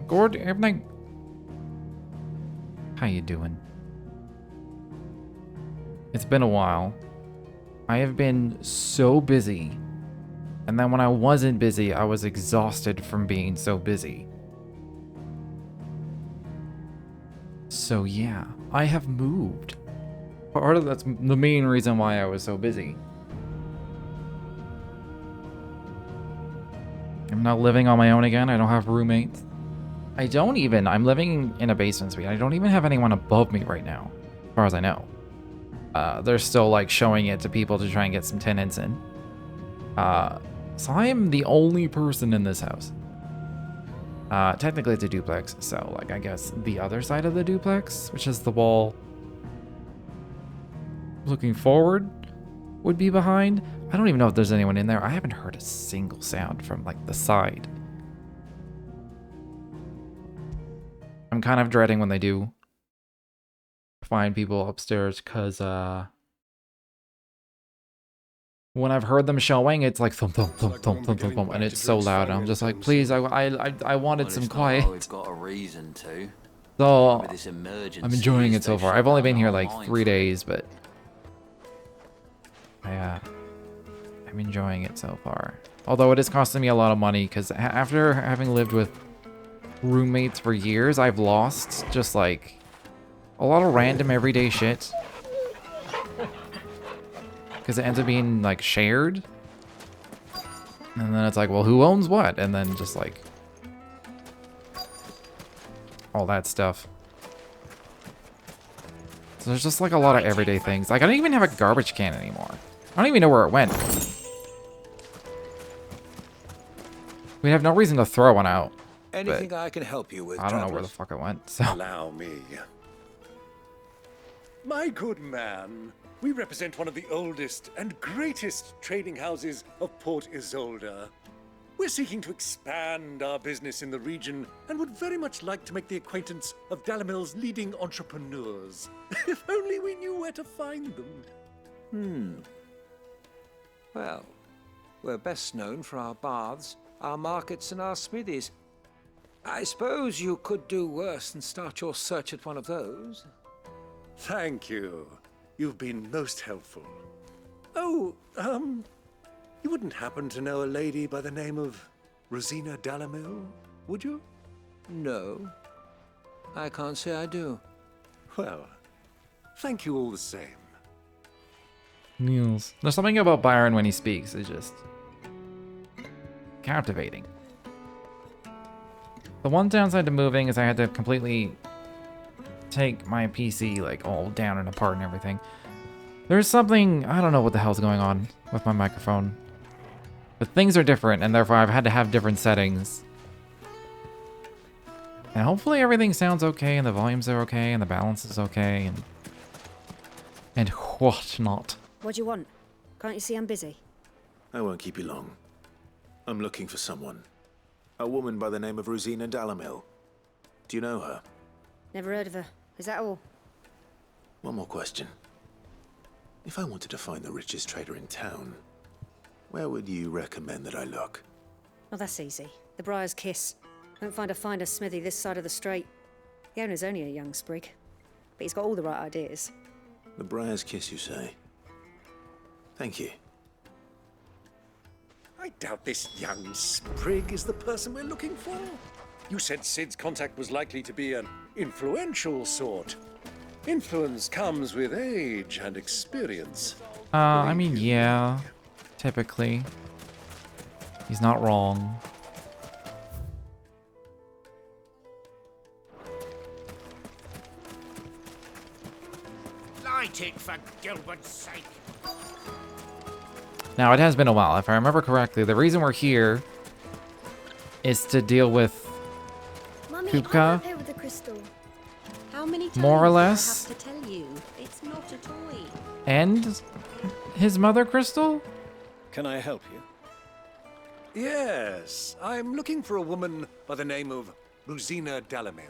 Gord, everything. How you doing? It's been a while. I have been so busy. And then when I wasn't busy, I was exhausted from being so busy. So yeah, I have moved. Part of that's the main reason why I was so busy. I'm not living on my own again. I don't have roommates. I'm living in a basement suite. I don't even have anyone above me right now, as far as I know. They're still like showing it to people to try and get some tenants in. So I am the only person in this house. Technically it's a duplex, so like I guess the other side of the duplex, which is the wall looking forward, would be behind. I don't even know if there's anyone in there. I haven't heard a single sound from like the side. I'm kind of dreading when they do find people upstairs, because when I've heard them showing, it's like thump thump thump thump thump thump, and it's so loud. I'm just like, please, I wanted some quiet. We've got a reason to. So This emergency, I'm enjoying it so they far. shut I've only down been here our like mine 3 for- days, but I'm enjoying it so far. Although it is costing me a lot of money, because after having lived with roommates for years, I've lost just like a lot of random everyday shit. Because it ends up being like shared. And then it's like, well, who owns what? And then just like all that stuff. So there's just like a lot of everyday things. Like I don't even have a garbage can anymore. I don't even know where it went. We have no reason to throw one out. Anything I can help you with, I don't know where the travelers? fuck it went. So Allow me. My good man, we represent one of the oldest and greatest trading houses of Port Isolde. We're seeking to expand our business in the region and would very much like to make the acquaintance of Dalimil's leading entrepreneurs. If only we knew where to find them. Well, we're best known for our baths, our markets, and our smithies. I suppose you could do worse than start your search at one of those. Thank you. You've been most helpful. Oh, you wouldn't happen to know a lady by the name of Rosina Dalimil, would you? No, I can't say I do. Well, thank you all the same. Niels. There's something about Byron when he speaks. It's just captivating. The one downside to moving is I had to completely take my PC like all down and apart and everything. There's something, I don't know what the hell's going on with my microphone. But things are different, and therefore I've had to have different settings. And hopefully everything sounds okay, and the volumes are okay, and the balance is okay, and whatnot. What do you want? Can't you see I'm busy? I won't keep you long. I'm looking for someone. A woman by the name of Rosina Dalimil. Do you know her? Never heard of her. Is that all? One more question. If I wanted to find the richest trader in town, where would you recommend that I look? Oh, that's easy. The Briar's Kiss. Won't find a finer smithy this side of the strait. The owner's only a young sprig, but he's got all the right ideas. The Briar's Kiss, you say? Thank you. I doubt this young sprig is the person we're looking for. You said Sid's contact was likely to be an influential sort. Influence comes with age and experience. I mean, yeah, typically. He's not wrong. Light it, for Gilbert's sake. Now, it has been a while. If I remember correctly, the reason we're here is to deal with Mummy, Kupka? I'm okay with the crystal. How many times More or do I less. have to tell you? It's not a toy. and his mother, Crystal? Can I help you? Yes, I'm looking for a woman by the name of Rosina Dalimil.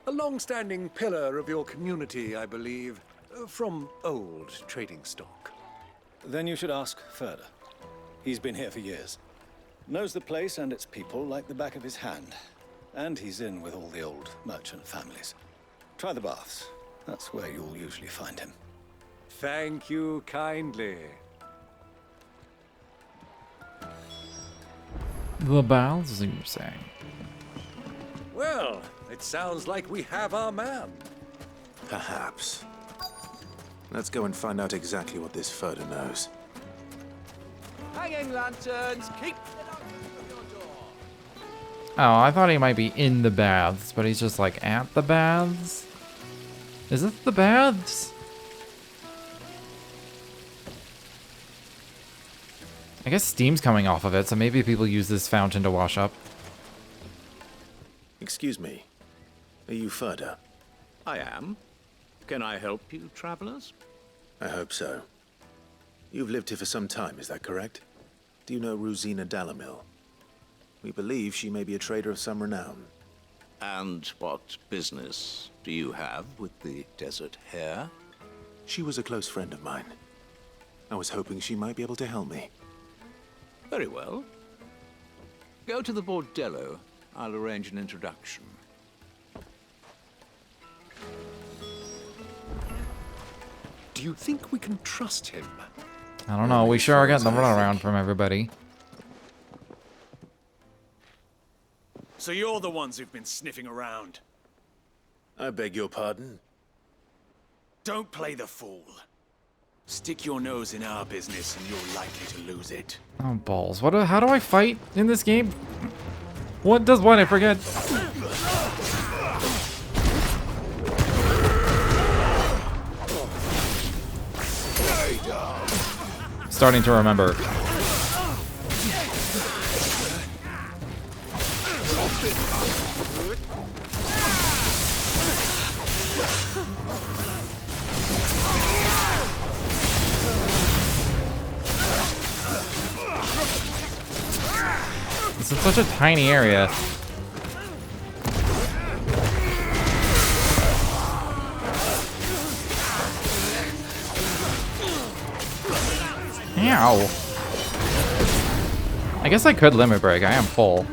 A long-standing pillar of your community, I believe, from old trading stock. Then you should ask further. He's been here for years. Knows the place and its people like the back of his hand. And he's in with all the old merchant families. Try the baths. That's where you'll usually find him. Thank you kindly. The baths, you say? Well, it sounds like we have our man. Perhaps. Let's go and find out exactly what this Furder knows. Hanging lanterns, keep Oh, I thought he might be in the baths, but he's just like at the baths? Is it the baths? I guess steam's coming off of it, so maybe people use this fountain to wash up. Excuse me. Are you Furder? I am. Can I help you, travelers? I hope so. You've lived here for some time, is that correct? Do you know Rosina Dalimil? We believe she may be a trader of some renown. And what business do you have with the desert hare? She was a close friend of mine. I was hoping she might be able to help me. Very well. Go to the bordello. I'll arrange an introduction. Do you think we can trust him? I don't know, we sure are getting the runaround from everybody. So you're the ones who've been sniffing around. I beg your pardon? Don't play the fool. Stick your nose in our business and you're likely to lose it. Oh, balls. How do I fight in this game? What does what? I forget. Starting to remember. This is such a tiny area. Ow. I guess I could limit break. I am full.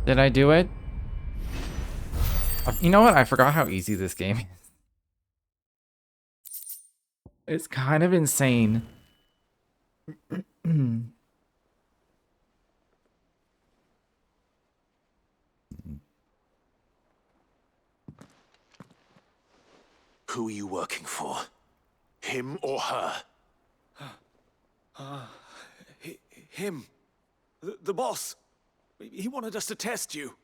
Did I do it? You know what? I forgot how easy this game is. It's kind of insane. Who are you working for? Him or her? Him. The boss. He wanted us to test you.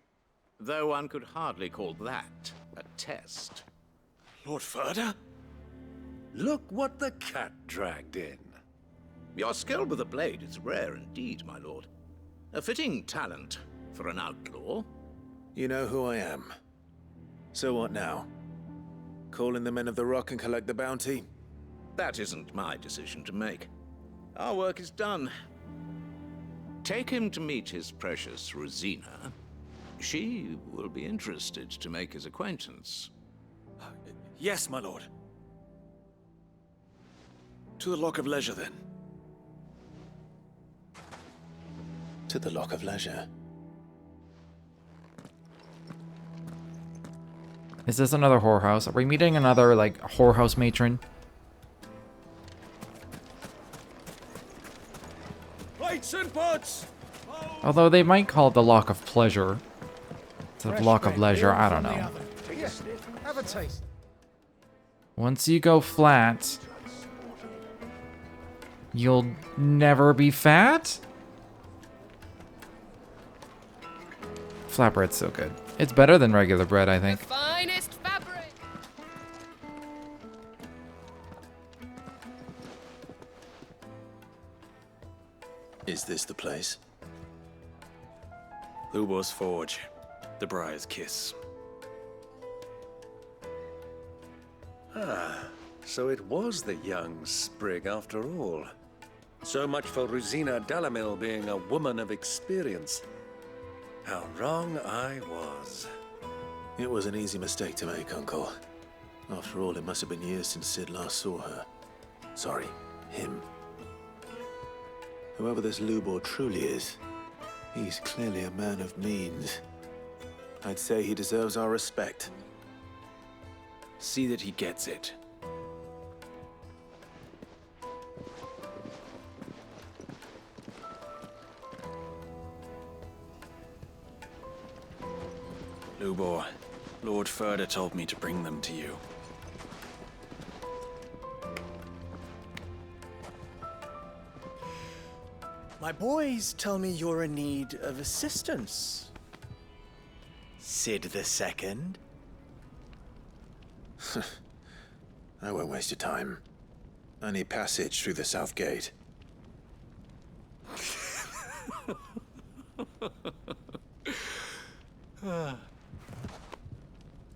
Though one could hardly call that a test. Lord Furder? Look what the cat dragged in. Your skill with a blade is rare indeed, my lord. A fitting talent for an outlaw. You know who I am. So what now? Call in the Men of the Rock and collect the bounty? That isn't my decision to make. Our work is done. Take him to meet his precious Rosina. She will be interested to make his acquaintance. Yes, my lord. To the Lock of Leisure, then. To the Lock of Leisure. Is this another whorehouse? Are we meeting another, like, whorehouse matron? Lights and butts! Although they might call it the Lock of Pleasure. Instead of Lock of Leisure, I don't know. have a taste. Once you go flat, you'll never be fat? Flatbread's so good. It's better than regular bread, I think. Finest fabric. Is this the place? Lubo's Forge. The Briar's Kiss. Ah, so it was the young sprig after all. So much for Rosina Dalimil being a woman of experience. How wrong I was. It was an easy mistake to make, Uncle. After all, it must have been years since Sid last saw her. Sorry, him. Whoever this Lubor truly is, he's clearly a man of means. I'd say he deserves our respect. See that he gets it. Lubor, Lord Furder told me to bring them to you. My boys tell me you're in need of assistance. Sid the Second? I won't waste your time. I need passage through the south gate.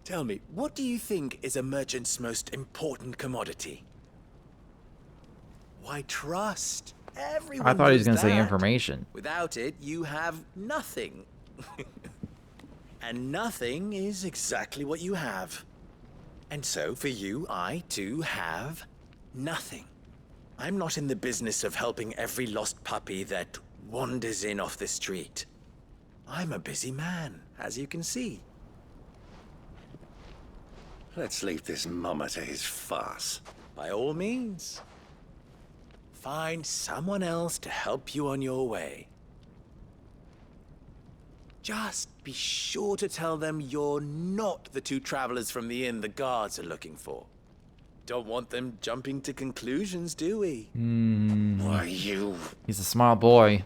Tell me, what do you think is a merchant's most important commodity? Why, trust. Everyone I thought he was knows going to say that. information. Without it, you have nothing. And nothing is exactly what you have. And so, for you, I, too, have nothing. I'm not in the business of helping every lost puppy that wanders in off the street. I'm a busy man, as you can see. Let's leave this mummer to his farce. By all means. Find someone else to help you on your way. Just be sure to tell them you're not the two travelers from the inn the guards are looking for. Don't want them jumping to conclusions, do we? Why, you... He's a smart boy.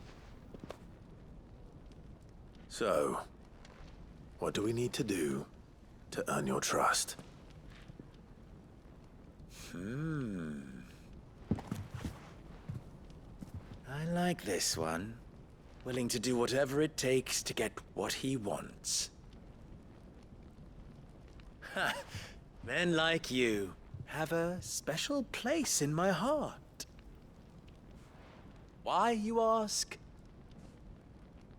So, what do we need to do to earn your trust? I like this one. Willing to do whatever it takes to get what he wants. Ha! Men like you have a special place in my heart. Why, you ask?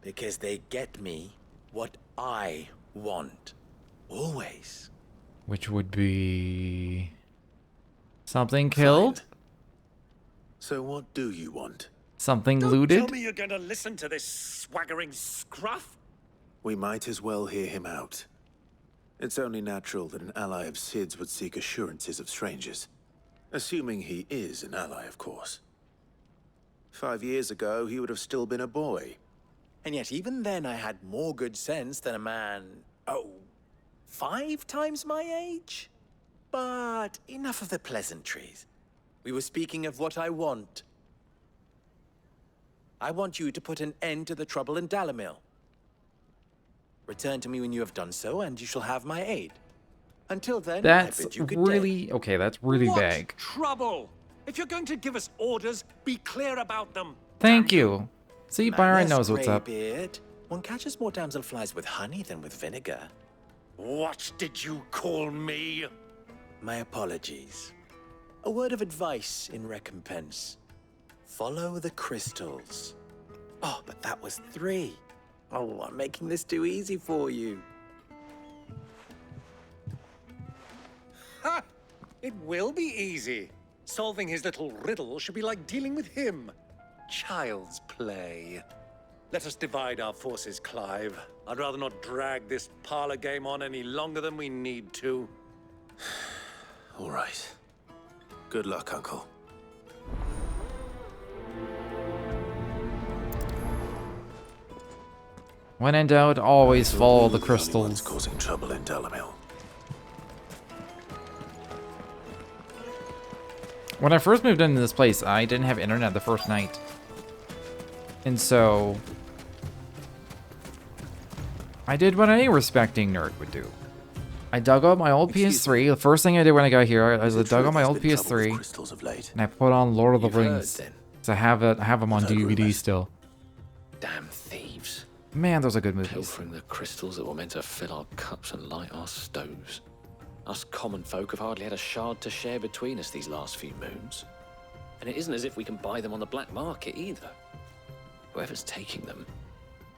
Because they get me what I want. Always. Which would be... something killed? Fine. So what do you want? Something Don't looted? tell me you're going to listen to this swaggering scruff. We might as well hear him out. It's only natural that an ally of Sid's would seek assurances of strangers. Assuming he is an ally, of course. 5 years ago, he would have still been a boy. And yet even then I had more good sense than a man, 5 times my age? But enough of the pleasantries. We were speaking of what I want. I want you to put an end to the trouble in Dalimil. Return to me when you have done so, and you shall have my aid. Until then, That's I bid you good really... day. okay, that's really What vague. trouble? If you're going to give us orders, be clear about them. Thank you. See, Byron Madness, knows what's up. Greybeard. One catches more damselflies with honey than with vinegar. What did you call me? My apologies. A word of advice in recompense. Follow the crystals. Oh, but that was 3. Oh, I'm making this too easy for you. Ha! It will be easy. Solving his little riddle should be like dealing with him. Child's play. Let us divide our forces, Clive. I'd rather not drag this parlor game on any longer than we need to. All right. Good luck, Uncle. When in doubt, always follow the We're only ones crystals. causing trouble in Dalimil. When I first moved into this place, I didn't have internet the first night. And so... I did what any respecting nerd would do. I dug up my old PS3. The first thing I did when I got here is I dug up my old PS3 Crystals of late. and I put on Lord of the You've heard, Rings. then. So I have them on I've heard DVD rumors. still. Damn thieves. Man, those are good movies. Pilfering the crystals that were meant to fill our cups and light our stoves. Us common folk have hardly had a shard to share between us these last few moons. And it isn't as if we can buy them on the black market either. Whoever's taking them,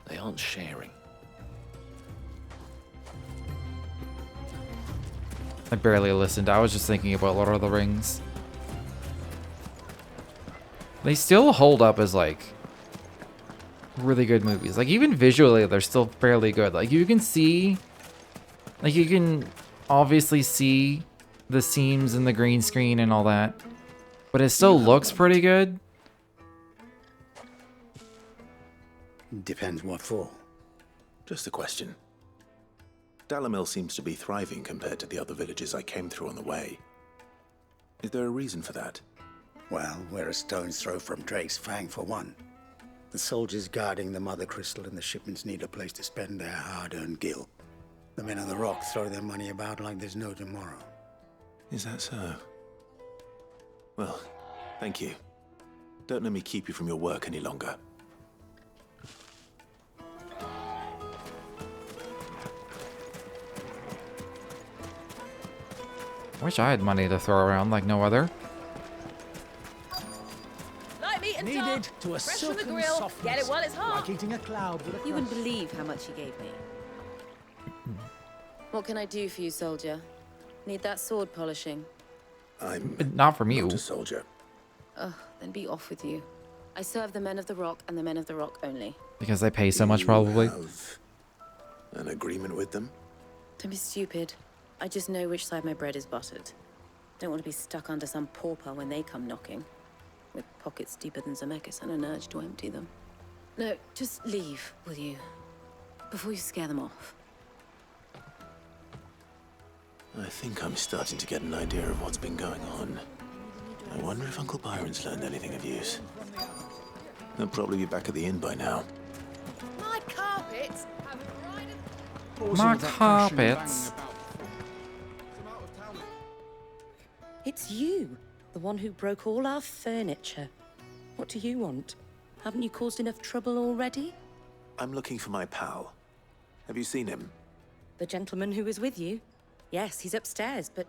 they aren't sharing. I barely listened. I was just thinking about Lord of the Rings. They still hold up as like really good movies. Like even visually, they're still fairly good. Like you can see, like you can obviously see the seams in the green screen and all that, but it still looks pretty good. Depends what for. Just a question. Dalimil seems to be thriving compared to the other villages I came through on the way. Is there a reason for that? Well, we're a stone's throw from Drake's Fang for one. The soldiers guarding the Mother Crystal and the shipments need a place to spend their hard-earned gil. The men of the Rock throw their money about like there's no tomorrow. Is that so? Well, thank you. Don't let me keep you from your work any longer. Wish I had money to throw around like no other. Light meat and Needed top, to a fresh from the silken grill. softness, Get it while it's hot. like eating a cloud with a You wouldn't crust. believe how much he gave me. What can I do for you, soldier? Need that sword polishing? I'm not from you. Not a soldier. Oh, then be off with you. I serve the men of the Rock and the men of the Rock only. Because they pay so much, probably. Have an agreement with them? Don't be stupid. I just know which side my bread is buttered. Don't want to be stuck under some pauper when they come knocking, with pockets deeper than Zemeckis and an urge to empty them. No, just leave, will you? Before you scare them off. I think I'm starting to get an idea of what's been going on. I wonder if Uncle Byron's learned anything of use. They'll probably be back at the inn by now. My carpets have My carpets. It's you, the one who broke all our furniture. What do you want? Haven't you caused enough trouble already? I'm looking for my pal. Have you seen him? The gentleman who was with you? Yes, he's upstairs, but...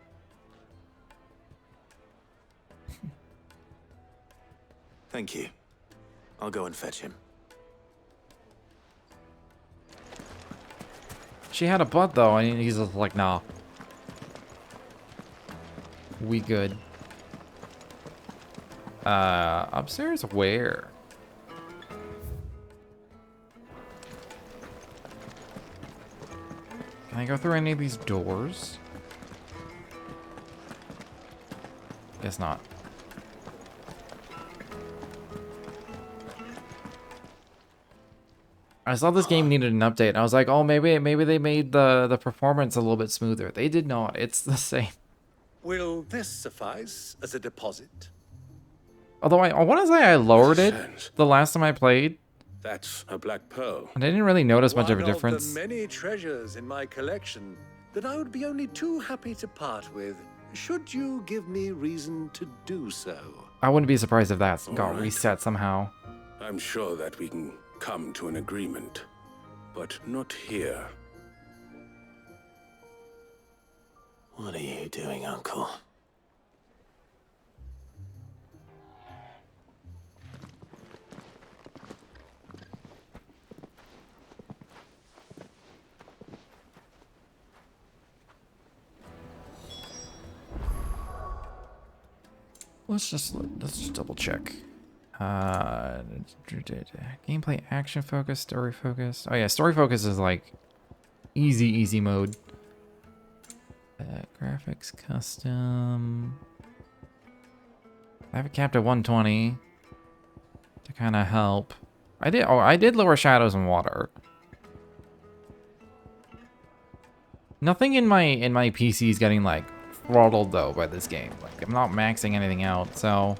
Thank you. I'll go and fetch him. She had a butt though, and he's just like, nah. We good. Upstairs where? Can I go through any of these doors? Guess not. I saw this game needed an update, and I was like, oh, maybe they made the performance a little bit smoother. They did not. It's the same. Will this suffice as a deposit? Although I want to say I lowered it the last time I played. That's a black pearl. And I didn't really notice much of a One difference. of the many treasures in my collection that I would be only too happy to part with, should you give me reason to do so. I wouldn't be surprised if that got right. reset somehow. I'm sure that we can come to an agreement, but not here. What are you doing, Uncle? Let's just double check. Gameplay action focused, story focused. Oh yeah, story focused is like easy mode. Graphics custom. I have it capped at 120 to kind of help. I did lower shadows and water. Nothing in my PC is getting like throttled though by this game. Like I'm not maxing anything out, so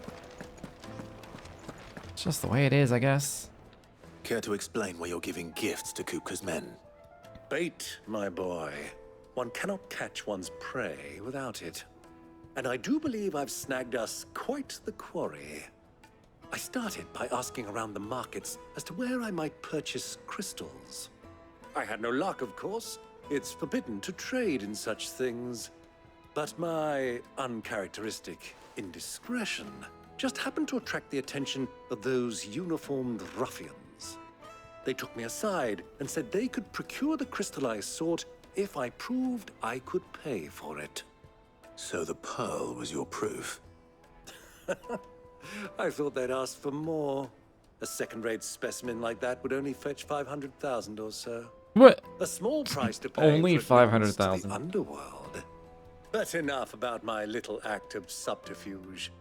it's just the way it is, I guess. Care to explain why you're giving gifts to Kupka's men? Bait, my boy. One cannot catch one's prey without it. And I do believe I've snagged us quite the quarry. I started by asking around the markets as to where I might purchase crystals. I had no luck, of course. It's forbidden to trade in such things. But my uncharacteristic indiscretion just happened to attract the attention of those uniformed ruffians. They took me aside and said they could procure the crystal I sought if I proved I could pay for it. So the pearl was your proof? I thought they'd asked for more. A second-rate specimen like that would only fetch 500,000 or so. What? A small price to pay. Only for admittance to 500,000. the underworld. But enough about my little act of subterfuge.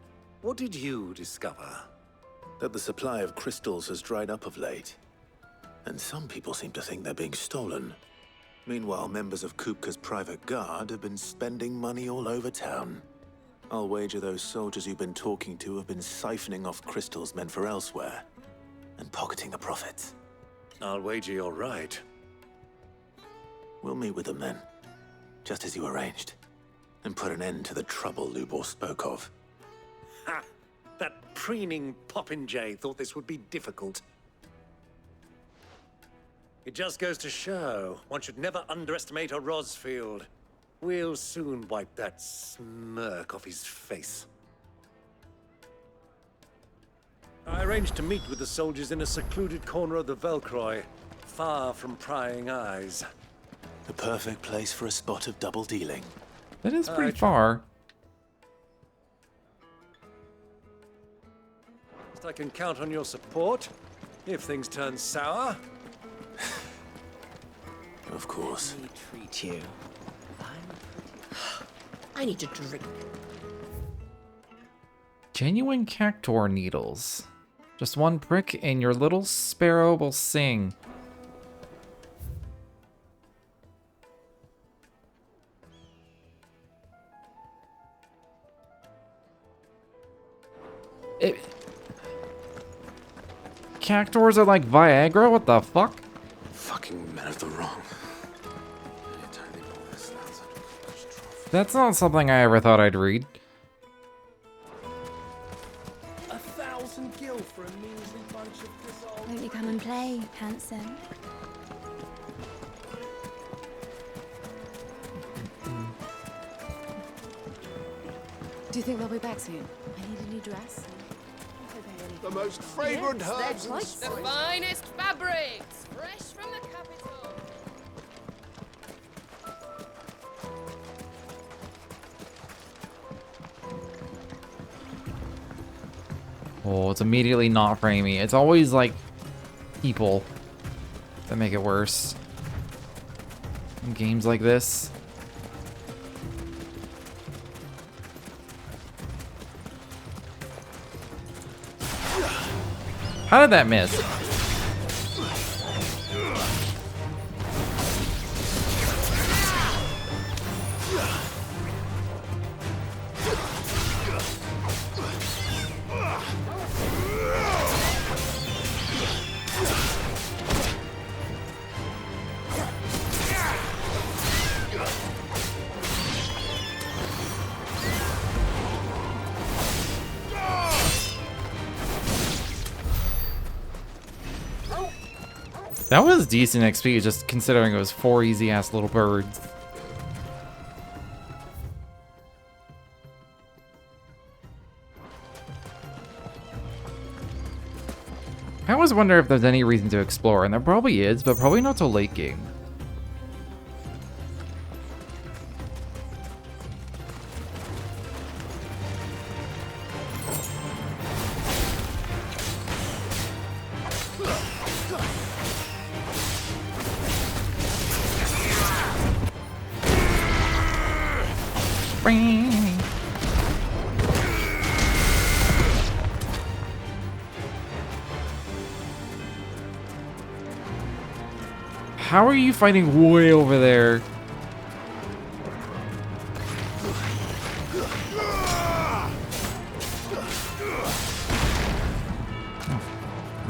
What did you discover? That the supply of crystals has dried up of late. And some people seem to think they're being stolen. Meanwhile, members of Kupka's private guard have been spending money all over town. I'll wager those soldiers you've been talking to have been siphoning off crystals meant for elsewhere, and pocketing the profits. I'll wager you're right. We'll meet with them then, just as you arranged, and put an end to the trouble Lubor spoke of. Ha! That preening popinjay thought this would be difficult. It just goes to show one should never underestimate a Rosfield. We'll soon wipe that smirk off his face. I arranged to meet with the soldiers in a secluded corner of the Velcroy, far from prying eyes. The perfect place for a spot of double dealing. That is pretty far. I can count on your support if things turn sour. Of course. Let me treat you. I need to drink. Genuine cactor needles. Just one prick and your little sparrow will sing. Cactors are like Viagra? What the fuck? Fucking men of the wrong. That's not something I ever thought I'd read. 1,000 gil for a measly bunch of dissolved. Won't you come and play, handsome? Do you think they'll be back soon? I need a new dress. The most fragrant herbs and The finest fabrics, fresh from the capital. Oh, it's immediately not framey. It's always like people that make it worse in games like this. How did that miss? That was decent XP, just considering it was 4 easy-ass little birds. I always wonder if there's any reason to explore, and there probably is, but probably not till late game. How are you fighting way over there?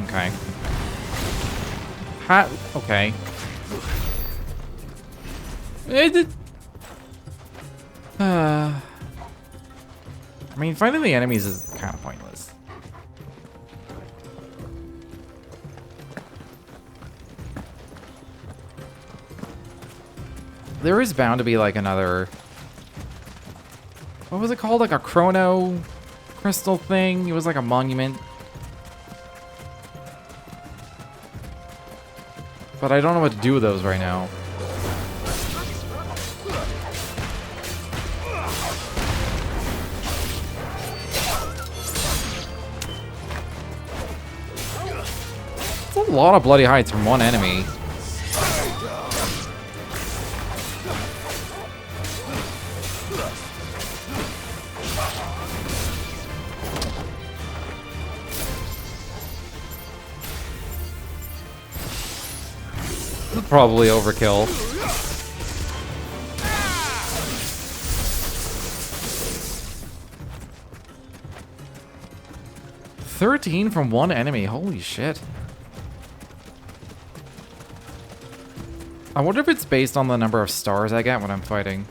Okay. Okay. I mean, fighting the enemies is kind of pointless. There is bound to be like another... What was it called? Like a chrono crystal thing. It was like a monument. But I don't know what to do with those right now. It's a lot of bloody heights from one enemy. Probably overkill. $13 from one enemy. Holy shit. I wonder if it's based on the number of stars I get when I'm fighting.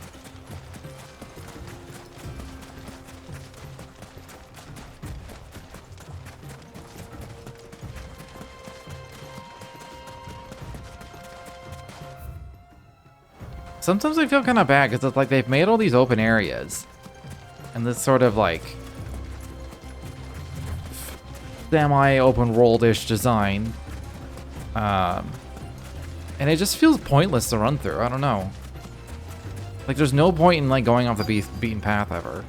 Sometimes I feel kind of bad because it's like they've made all these open areas and this sort of like semi-open world-ish design, and it just feels pointless to run through. I don't know. Like there's no point in like going off the beaten path ever.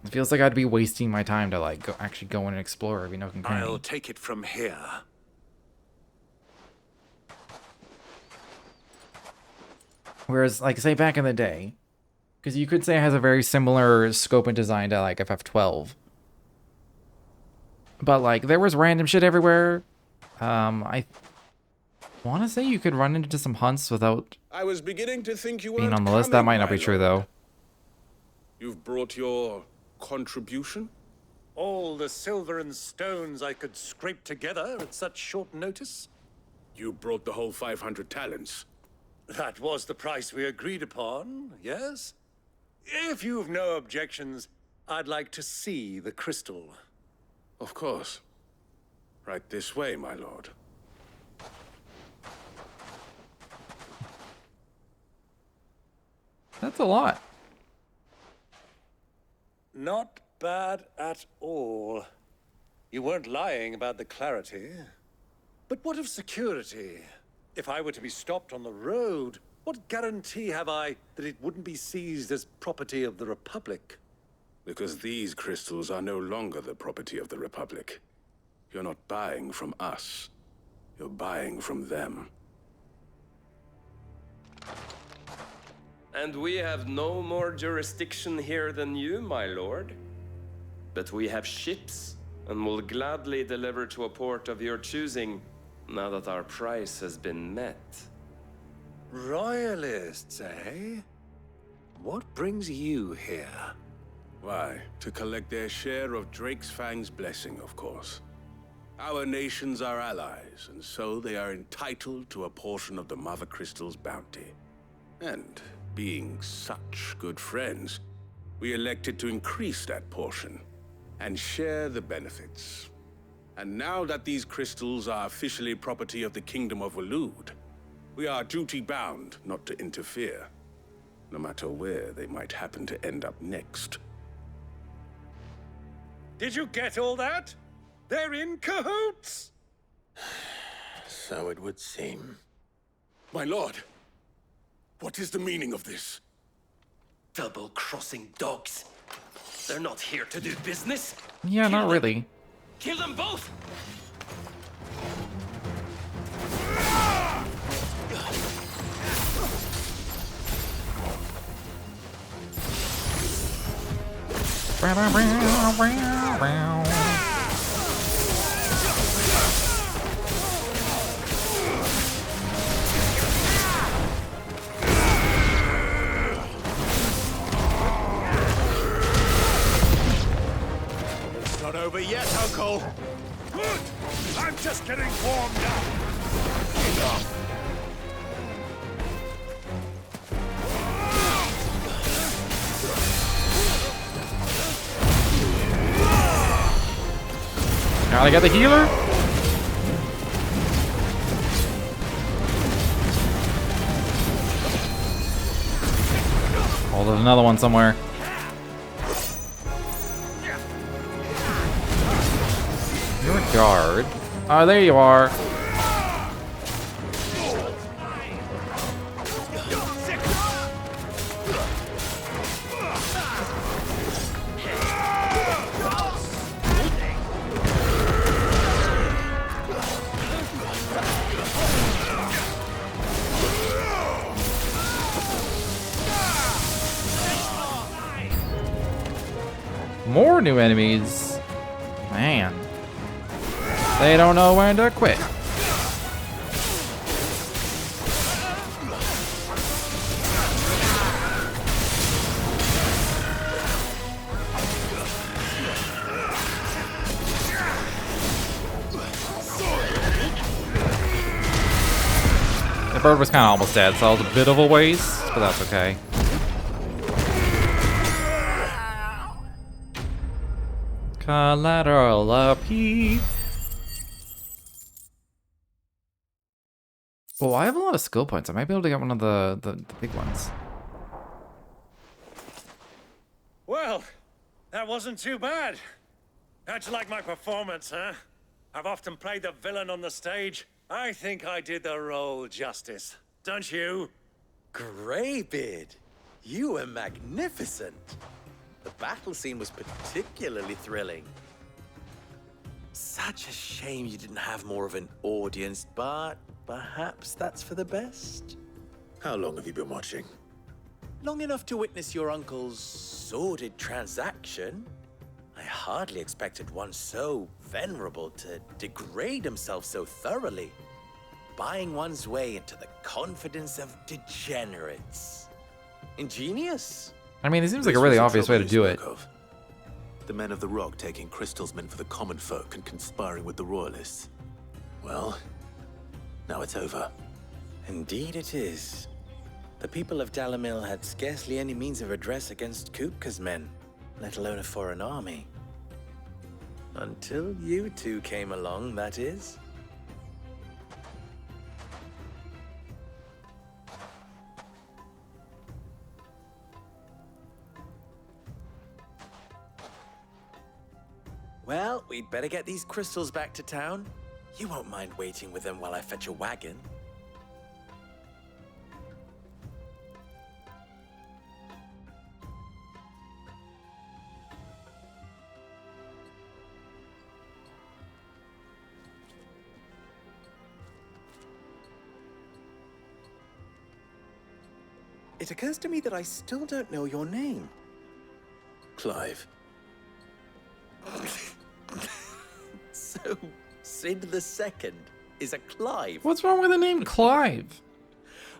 It feels like I'd be wasting my time to like actually go in and explore every nook and cranny. I'll take it from here. Whereas, like, say back in the day, because you could say it has a very similar scope and design to, like, FF12. But, like, there was random shit everywhere. I want to say you could run into some hunts without I was beginning to think you being weren't on the list. That coming, might not be my true, lord. though. You've brought your contribution? All the silver and stones I could scrape together at such short notice? You brought the whole 500 talents. That was the price we agreed upon, yes? If you've no objections, I'd like to see the crystal. Of course. Right this way, my lord. That's a lot. Not bad at all. You weren't lying about the clarity. But what of security? If I were to be stopped on the road, what guarantee have I that it wouldn't be seized as property of the Republic? Because these crystals are no longer the property of the Republic. You're not buying from us. You're buying from them. And we have no more jurisdiction here than you, my lord. But we have ships, and will gladly deliver to a port of your choosing, now that our price has been met. Royalists, eh? What brings you here? Why, to collect their share of Drake's Fang's blessing, of course. Our nations are allies, and so they are entitled to a portion of the Mother Crystal's bounty. And being such good friends, we elected to increase that portion and share the benefits. And now that these crystals are officially property of the Kingdom of Waloed, we are duty-bound not to interfere, no matter where they might happen to end up next. Did you get all that? They're in cahoots! So it would seem. My lord, what is the meaning of this? Double-crossing dogs. They're not here to do business. Yeah, not really. Kill them both! It's not over yet, Uncle. Good! I'm just getting warmed up. Enough. Gotta get the healer. there's another one somewhere. You're a guard. Oh, there you are. More new enemies. Man. They don't know when to quit. The bird was kind of almost dead, so it was a bit of a waste, but that's okay. Collateral AP. Well, I have a lot of skill points. I might be able to get one of the big ones. Well, that wasn't too bad. How'd you like my performance, huh? I've often played the villain on the stage. I think I did the role justice. Don't you? Greybeard, you were magnificent. The battle scene was particularly thrilling. Such a shame you didn't have more of an audience, but perhaps that's for the best. How long have you been watching? Long enough to witness your uncle's sordid transaction. I hardly expected one so venerable to degrade himself so thoroughly. Buying one's way into the confidence of degenerates. Ingenious. I mean, it seems like a really obvious way to do it. The men of the Rock taking Crystal's men for the common folk and conspiring with the Royalists. Well, now it's over. Indeed it is. The people of Dalimil had scarcely any means of redress against Kupka's men, let alone a foreign army. Until you two came along, that is. Well, we'd better get these crystals back to town. You won't mind waiting with them while I fetch a wagon. It occurs to me that I still don't know your name. Clive. So, Sid the Second is a Clive. What's wrong with the name Clive?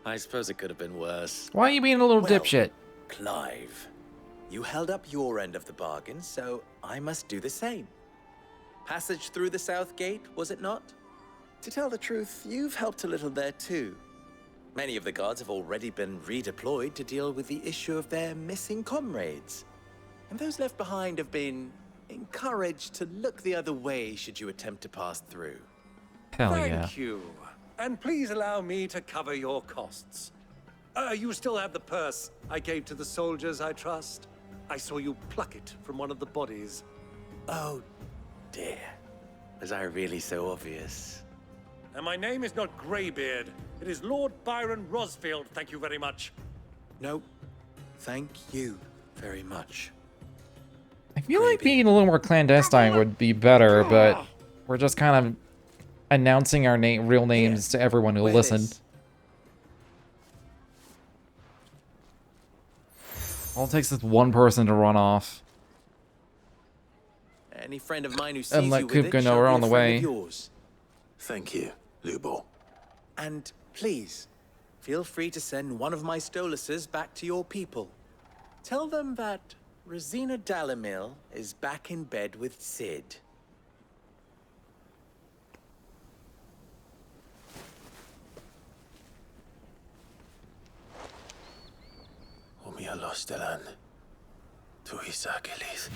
I suppose it could have been worse. Why are you being a little dipshit? Clive, you held up your end of the bargain, so I must do the same. Passage through the South Gate, was it not? To tell the truth, you've helped a little there too. Many of the guards have already been redeployed to deal with the issue of their missing comrades. And those left behind have been encouraged to look the other way should you attempt to pass through. Hell yeah. Thank you. And please allow me to cover your costs. You still have the purse I gave to the soldiers, I trust? I saw you pluck it from one of the bodies. Oh, dear. Was I really so obvious? And my name is not Greybeard. It is Lord Byron Rosfield, thank you very much. No, thank you very much. I feel like being a little more clandestine would be better, but we're just kind of announcing our real names to everyone who listened. All it takes is one person to run off. Any friend of mine who sees And let you with Kupka it know shall we're be on a the friend way. of yours. Thank you, Lubor. And please, feel free to send one of my Stoluses back to your people. Tell them that Rosina Dalimil is back in bed with Sid. Umia Lostelan. Tuisakelis.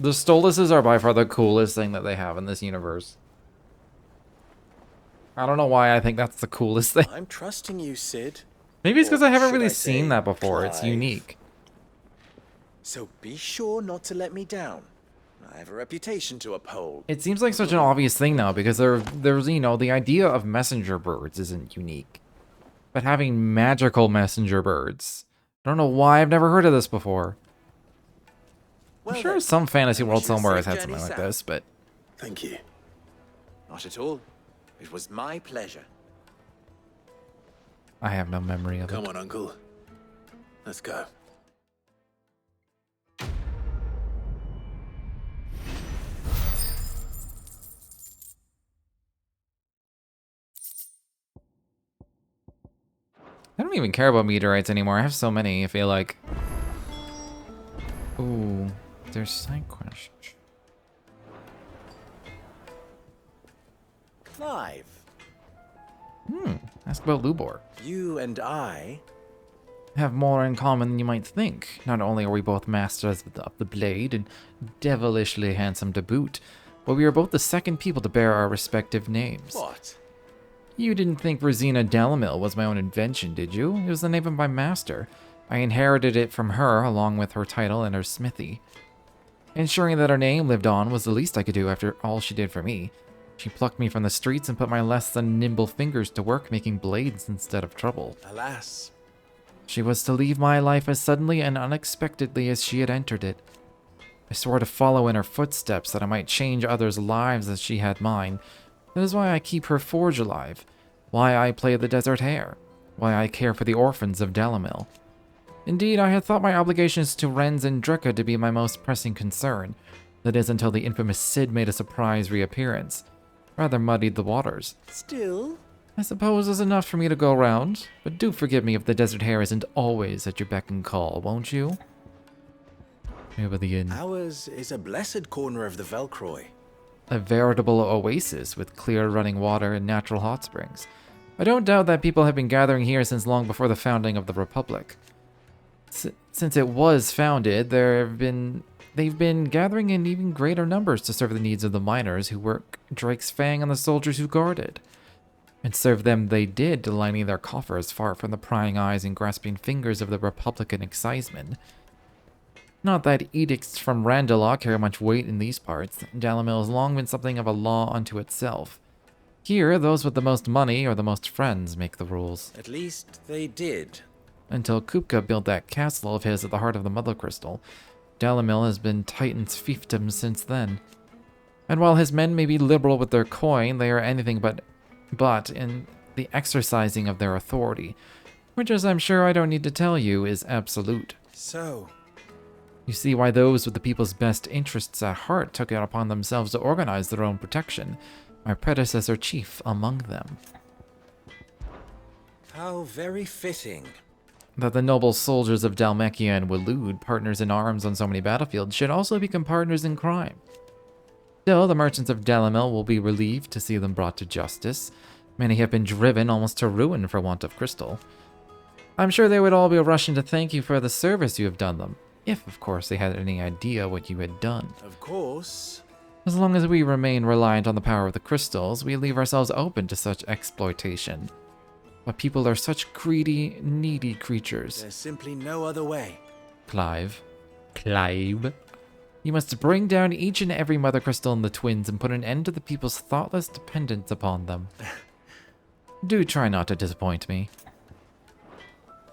The Stoluses are by far the coolest thing that they have in this universe. I don't know why I think that's the coolest thing. I'm trusting you, Sid. Maybe it's because I haven't Or really should I seen say, that before. It's Clive. unique. So be sure not to let me down. I have a reputation to uphold. It seems like such an obvious thing now because there's, you know, the idea of messenger birds isn't unique. But having magical messenger birds. I don't know why I've never heard of this before. I'm Well sure then, some fantasy I world wish you a somewhere has safe had journey something like south. this, but Thank you. Not at all. It was my pleasure. I have no memory of Come it. on, Uncle. Let's go. I don't even care about meteorites anymore. I have so many, I feel like. Ooh, there's side quest. Clive, Ask about Lubor. you and I... Have more in common than you might think. Not only are we both masters of the blade and devilishly handsome to boot, but we are both the second people to bear our respective names. What? You didn't think Rosina Dalimil was my own invention, did you? It was the name of my master. I inherited it from her, along with her title and her smithy. Ensuring that her name lived on was the least I could do after all she did for me. She plucked me from the streets and put my less than nimble fingers to work making blades instead of trouble. Alas. She was to leave my life as suddenly and unexpectedly as she had entered it. I swore to follow in her footsteps that I might change others' lives as she had mine. That is why I keep her forge alive, why I play the desert hare, why I care for the orphans of Dalimil. Indeed, I had thought my obligations to Renz and Drekka to be my most pressing concern. That is until the infamous Cid made a surprise reappearance. Rather muddied the waters. Still? I suppose is enough for me to go round, but do forgive me if the desert hare isn't always at your beck and call, won't you? Over the inn. Ours is a blessed corner of the Velcroy. A veritable oasis with clear running water and natural hot springs. I don't doubt that people have been gathering here since long before the founding of the Republic. Since it was founded, they've been gathering in even greater numbers to serve the needs of the miners who work Drake's Fang and the soldiers who guard it. And serve them they did, lining their coffers far from the prying eyes and grasping fingers of the Republican excisemen. Not that edicts from Randalaw carry much weight in these parts. Dalimil has long been something of a law unto itself. Here, those with the most money or the most friends make the rules. At least they did. Until Kupka built that castle of his at the heart of the Mother Crystal, Dalimil has been Titan's fiefdom since then. And while his men may be liberal with their coin, they are anything but in the exercising of their authority, which, as I'm sure I don't need to tell you, is absolute. So, you see why those with the people's best interests at heart took it upon themselves to organize their own protection, my predecessor chief among them. how very fitting. That the noble soldiers of Dalmekia and Waloed, partners in arms on so many battlefields, should also become partners in crime. Still, the merchants of Dalimil will be relieved to see them brought to justice. Many have been driven almost to ruin for want of crystal. I'm sure they would all be rushing to thank you for the service you have done them, if, of course, they had any idea what you had done. Of course. As long as we remain reliant on the power of the crystals, we leave ourselves open to such exploitation. But people are such greedy, needy creatures. There's simply no other way. Clive. You must bring down each and every Mother Crystal in the Twins and put an end to the people's thoughtless dependence upon them. Do try not to disappoint me.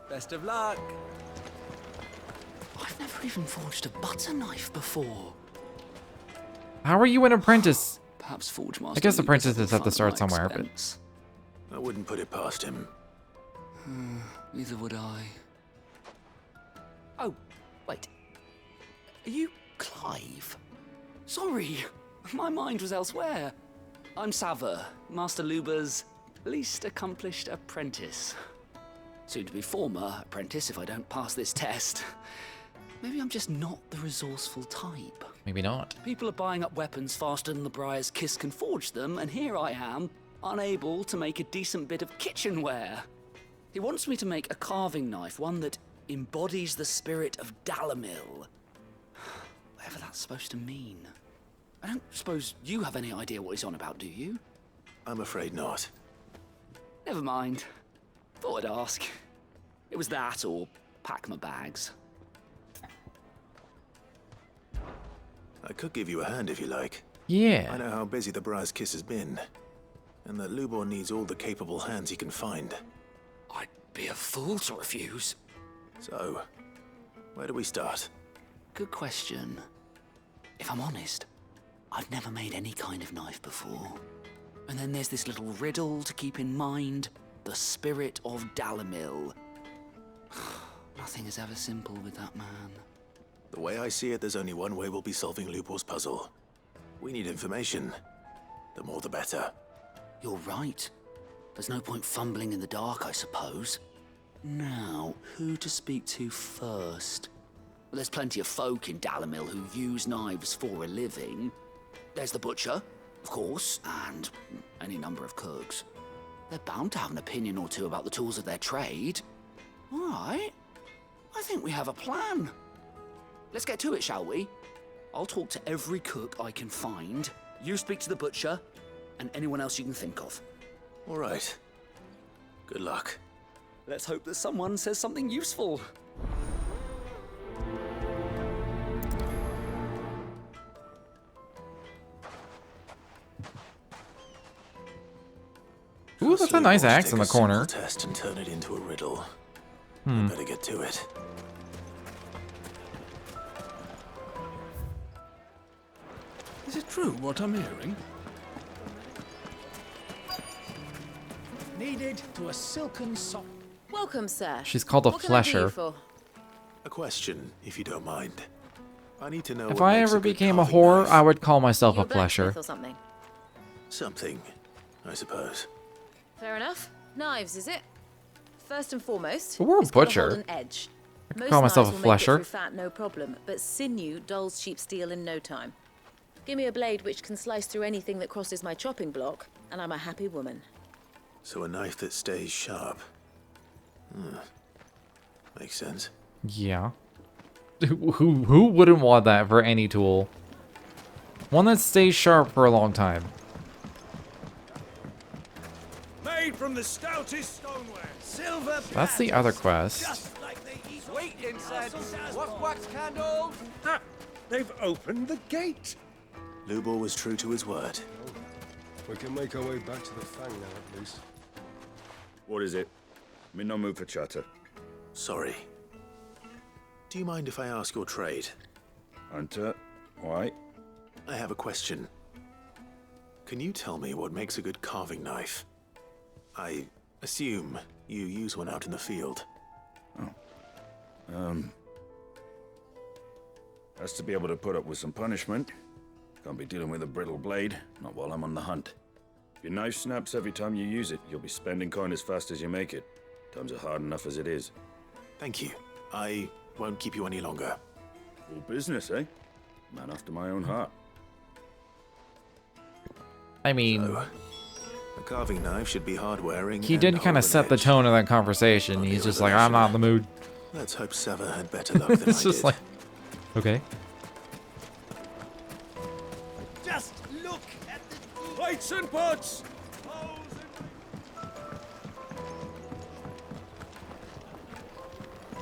Best of luck. I've never even forged a butter knife before. How are you an apprentice? Perhaps Forge Master. I guess Lucas apprentices will have to fund start my somewhere, expense. I wouldn't put it past him. Neither would I. Oh, wait. Are you Clive? Sorry, my mind was elsewhere. I'm Sava, Master Luba's least accomplished apprentice. Soon to be former apprentice if I don't pass this test. Maybe I'm just not the resourceful type. Maybe not. People are buying up weapons faster than the Briar's Kiss can forge them, and here I am, unable to make a decent bit of kitchenware. He wants me to make a carving knife, one that embodies the spirit of Dalimil. Whatever that's supposed to mean. I don't suppose you have any idea what he's on about, do you? I'm afraid not. Never mind. Thought I'd ask. It was that or pack my bags. I could give you a hand if you like. Yeah. I know how busy the Briar's Kiss has been, and that Lubor needs all the capable hands he can find. I'd be a fool to refuse. So, where do we start? Good question. If I'm honest, I've never made any kind of knife before. And then there's this little riddle to keep in mind. The spirit of Dalimil. Nothing is ever simple with that man. The way I see it, there's only one way we'll be solving Lubor's puzzle. We need information. The more the better. You're right. There's no point fumbling in the dark, I suppose. Now, who to speak to first? Well, there's plenty of folk in Dalimil who use knives for a living. There's the butcher, of course, and any number of cooks. They're bound to have an opinion or two about the tools of their trade. All right. I think we have a plan. Let's get to it, shall we? I'll talk to every cook I can find. You speak to the butcher, and anyone else you can think of. All right. Good luck. Let's hope that someone says something useful. Ooh, that's a nice axe in the corner. Test and turn it into a riddle. Hmm. Better get to it. Is it true what I'm hearing? Needed to a silken sock. Welcome, sir. She's called a What can I do you flesher. for? A question, if you don't mind. I need to know If what I makes ever a good became a carving whore, knife. I would call myself You a flesher. or something? Something, I suppose. Fair enough. Knives, is it? First and foremost, But we're a it's gotta butcher. hold an edge. I could Most call myself knives a will make it flesher. through fat, no problem, but sinew dulls cheap steel in no time. Give me a blade which can slice through anything that crosses my chopping block, and I'm a happy woman. So a knife that stays sharp. Makes sense. Yeah. Who wouldn't want that for any tool? One that stays sharp for a long time. Made from the stoutest stoneware. Silver. That's the other quest. Sweet incense. What wax candles? Ha! They've opened the gate. Lubor was true to his word. We can make our way back to the Fang now, at least. What is it? I'm in no mood for chatter. Sorry. Do you mind if I ask your trade? Hunter, why? I have a question. Can you tell me what makes a good carving knife? I assume you use one out in the field. Has to be able to put up with some punishment. Can't be dealing with a brittle blade, not while I'm on the hunt. If your knife snaps every time you use it, you'll be spending coin as fast as you make it. Times are hard enough as it is. Thank you. I won't keep you any longer. All business, eh? Man after my own heart. I mean, A carving knife should be hard-wearing. he and did kind of hold set an the edge. tone of that conversation. He's just like, I'm not in the mood. Let's hope Sava had better luck than It's I just did. like, okay. Just look at the Plates and pots.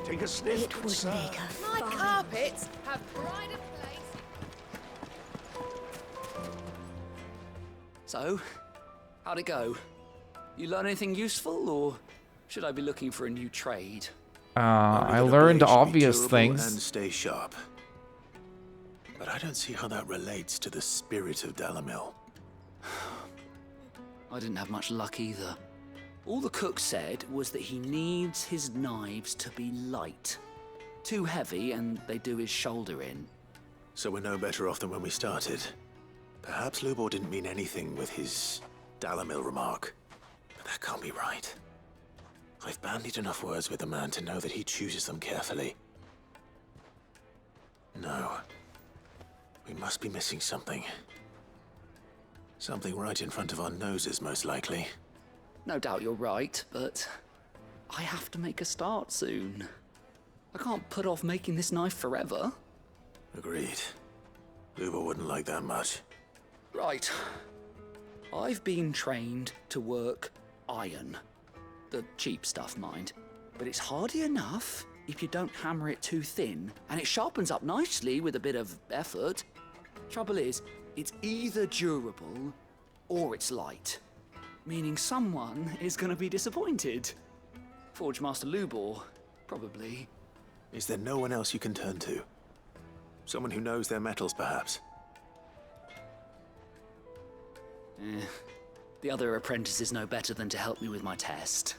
Take a sniff. It would make a My carpets have pride of place. So, how'd it go? You learn anything useful, or should I be looking for a new trade? I Only that a learned blade should be obvious durable things. and stay sharp. But I don't see how that relates to the spirit of Dalimil. I didn't have much luck either. All the cook said was that he needs his knives to be light. Too heavy and they do his shoulder in. So we're no better off than when we started. Perhaps Lubor didn't mean anything with his Dalimil remark. But that can't be right. I've bandied enough words with the man to know that he chooses them carefully. No. We must be missing something. Something right in front of our noses, most likely. No doubt you're right, but I have to make a start soon. I can't put off making this knife forever. Agreed. Lubor wouldn't like that much. Right. I've been trained to work iron. The cheap stuff, mind. But it's hardy enough if you don't hammer it too thin, and it sharpens up nicely with a bit of effort. Trouble is, it's either durable or it's light, meaning someone is going to be disappointed. Forge Master Lubor, probably. Is there no one else you can turn to? Someone who knows their metals, perhaps? The other apprentices know better than to help me with my test.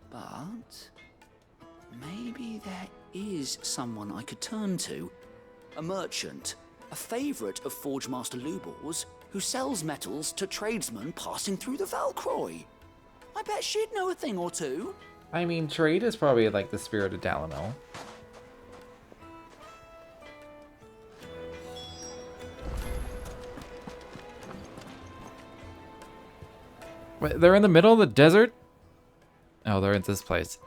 But maybe there is someone I could turn to. A merchant, a favourite of Forge Master Lubor's, who sells metals to tradesmen passing through the Valcroy. I bet she'd know a thing or two. I mean, trade is probably like the spirit of Dalimil. Wait, they're in the middle of the desert? Oh, they're in this place.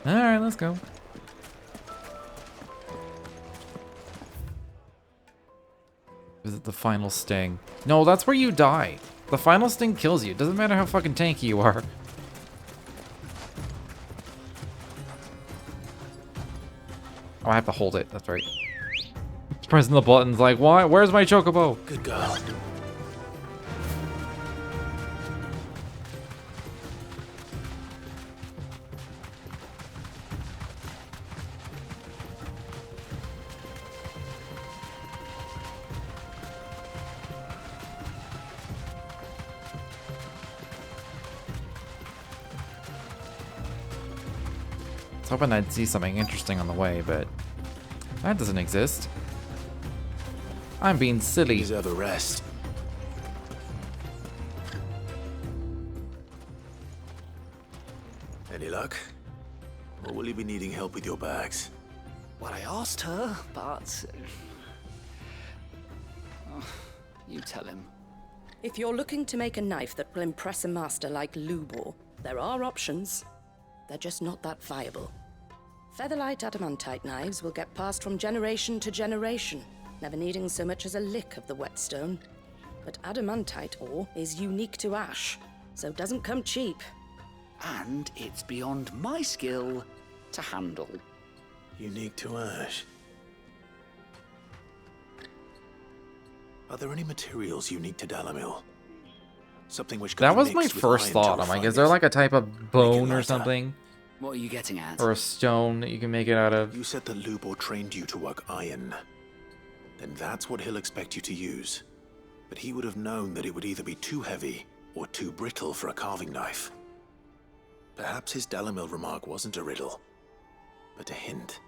Alright, let's go. Visit the final sting. No, that's where you die. The final sting kills you. Doesn't matter how fucking tanky you are. Oh, I have to hold it. That's right. It's pressing the buttons like, why? Where's my chocobo? Good girl. I was hoping I'd see something interesting on the way, but that doesn't exist. I'm being silly. You deserve a rest. Any luck? Or will you be needing help with your bags? Well, I asked her, but... you tell him. If you're looking to make a knife that will impress a master like Lubor, there are options. They're just not that viable. Featherlight adamantite knives will get passed from generation to generation, never needing so much as a lick of the whetstone. But adamantite ore is unique to ash, so it doesn't come cheap. And it's beyond my skill to handle. Unique to ash. Are there any materials unique to Dalimil? Something which that was my first thought. I'm like, is there like a type of bone or something? What are you getting at? Or a stone that you can make it out of? You said that Lubor trained you to work iron. Then that's what he'll expect you to use. But he would have known that it would either be too heavy or too brittle for a carving knife. Perhaps his Dalimil remark wasn't a riddle, but a hint.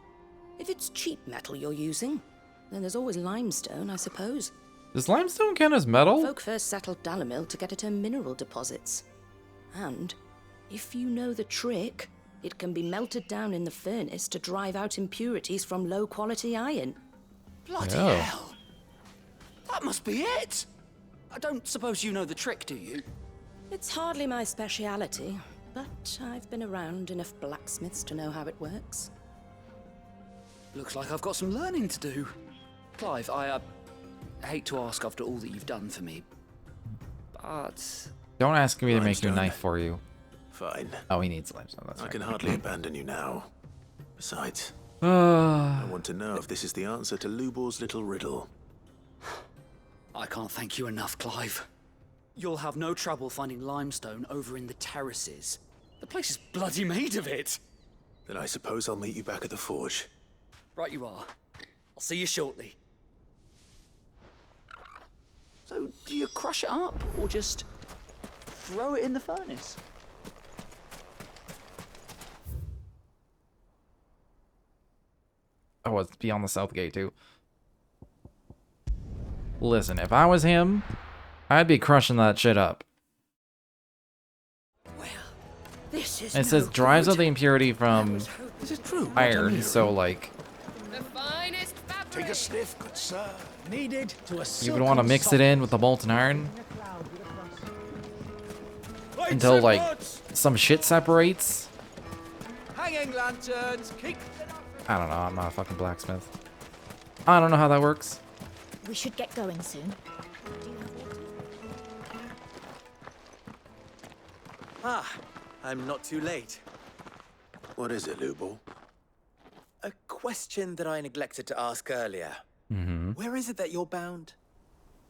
If it's cheap metal you're using, then there's always limestone, I suppose. Does limestone count as metal? Folk first settled Dalimil to get at her mineral deposits. And if you know the trick, it can be melted down in the furnace to drive out impurities from low-quality iron. Bloody hell! That must be it! I don't suppose you know the trick, do you? It's hardly my speciality, but I've been around enough blacksmiths to know how it works. Looks like I've got some learning to do. Clive, I hate to ask after all that you've done for me, but... Don't ask me to make you a knife for you. Fine. Oh, he needs limestone. That's I right. can hardly abandon you now. Besides, I want to know if this is the answer to Lubor's little riddle. I can't thank you enough, Clive. You'll have no trouble finding limestone over in the terraces. The place is bloody made of it. Then I suppose I'll meet you back at the forge. Right you are. I'll see you shortly. So, do you crush it up, or just throw it in the furnace? Oh, it's beyond the south gate, too. Listen, if I was him, I'd be crushing that shit up. This is It says drives out the impurity from Is it true? iron, so like... The finest fabric. Take a sniff, good sir. Needed to a You would want to mix it in with the molten iron Lights until and like rods. some shit separates. Hanging lanterns. Keep. I don't know, I'm not a fucking blacksmith. I don't know how that works. We should get going soon. Ah, I'm not too late. What is it, Lubor? A question that I neglected to ask earlier. Where is it that you're bound?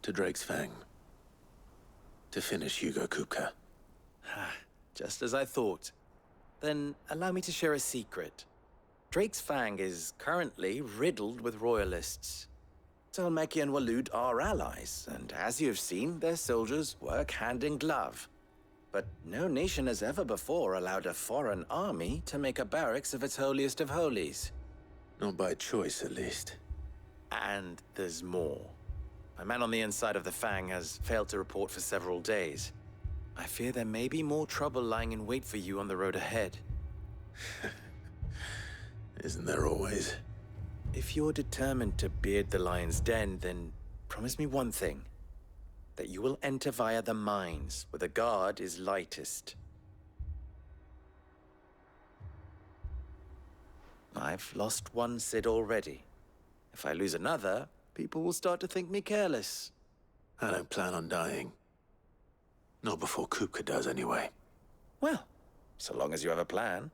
To Drake's Fang. To finish Hugo Kupka. Just as I thought. Then allow me to share a secret. Drake's Fang is currently riddled with royalists. Talmeki and Walud are allies, and as you have seen, their soldiers work hand in glove. But no nation has ever before allowed a foreign army to make a barracks of its holiest of holies. Not by choice, at least. And there's more. A man on the inside of the Fang has failed to report for several days. I fear there may be more trouble lying in wait for you on the road ahead. Isn't there always? If you're determined to beard the lion's den, then promise me one thing. That you will enter via the mines, where the guard is lightest. I've lost one Cid already. If I lose another, people will start to think me careless. I don't plan on dying. Not before Kupka does, anyway. Well, so long as you have a plan.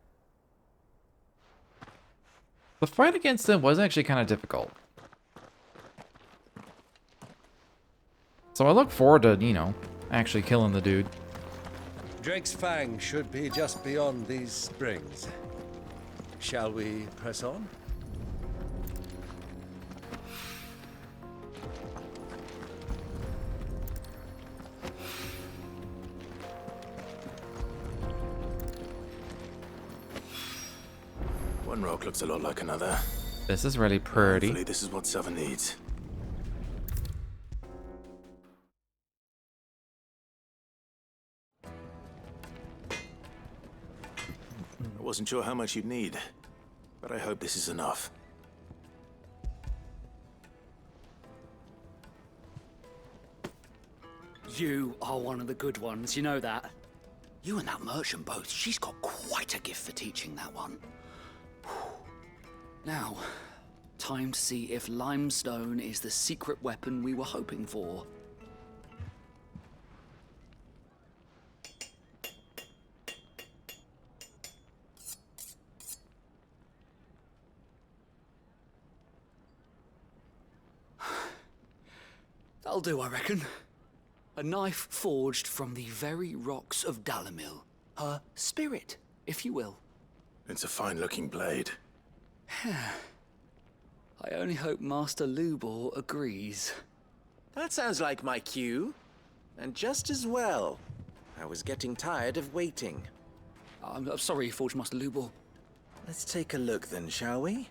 The fight against him was actually kind of difficult. So I look forward to, you know, actually killing the dude. Drake's Fang should be just beyond these springs. Shall we press on? One rock looks a lot like another. This is really pretty. Hopefully this is what Sava needs. I wasn't sure how much you'd need, but I hope this is enough. You are one of the good ones, you know that. You and that merchant both, she's got quite a gift for teaching that one. Now, time to see if limestone is the secret weapon we were hoping for. That'll do, I reckon. A knife forged from the very rocks of Dalimil. Her spirit, if you will. It's a fine-looking blade. I only hope Master Lubor agrees. That sounds like my cue. And just as well. I was getting tired of waiting. I'm sorry, Forge Master Lubor. Let's take a look then, shall we?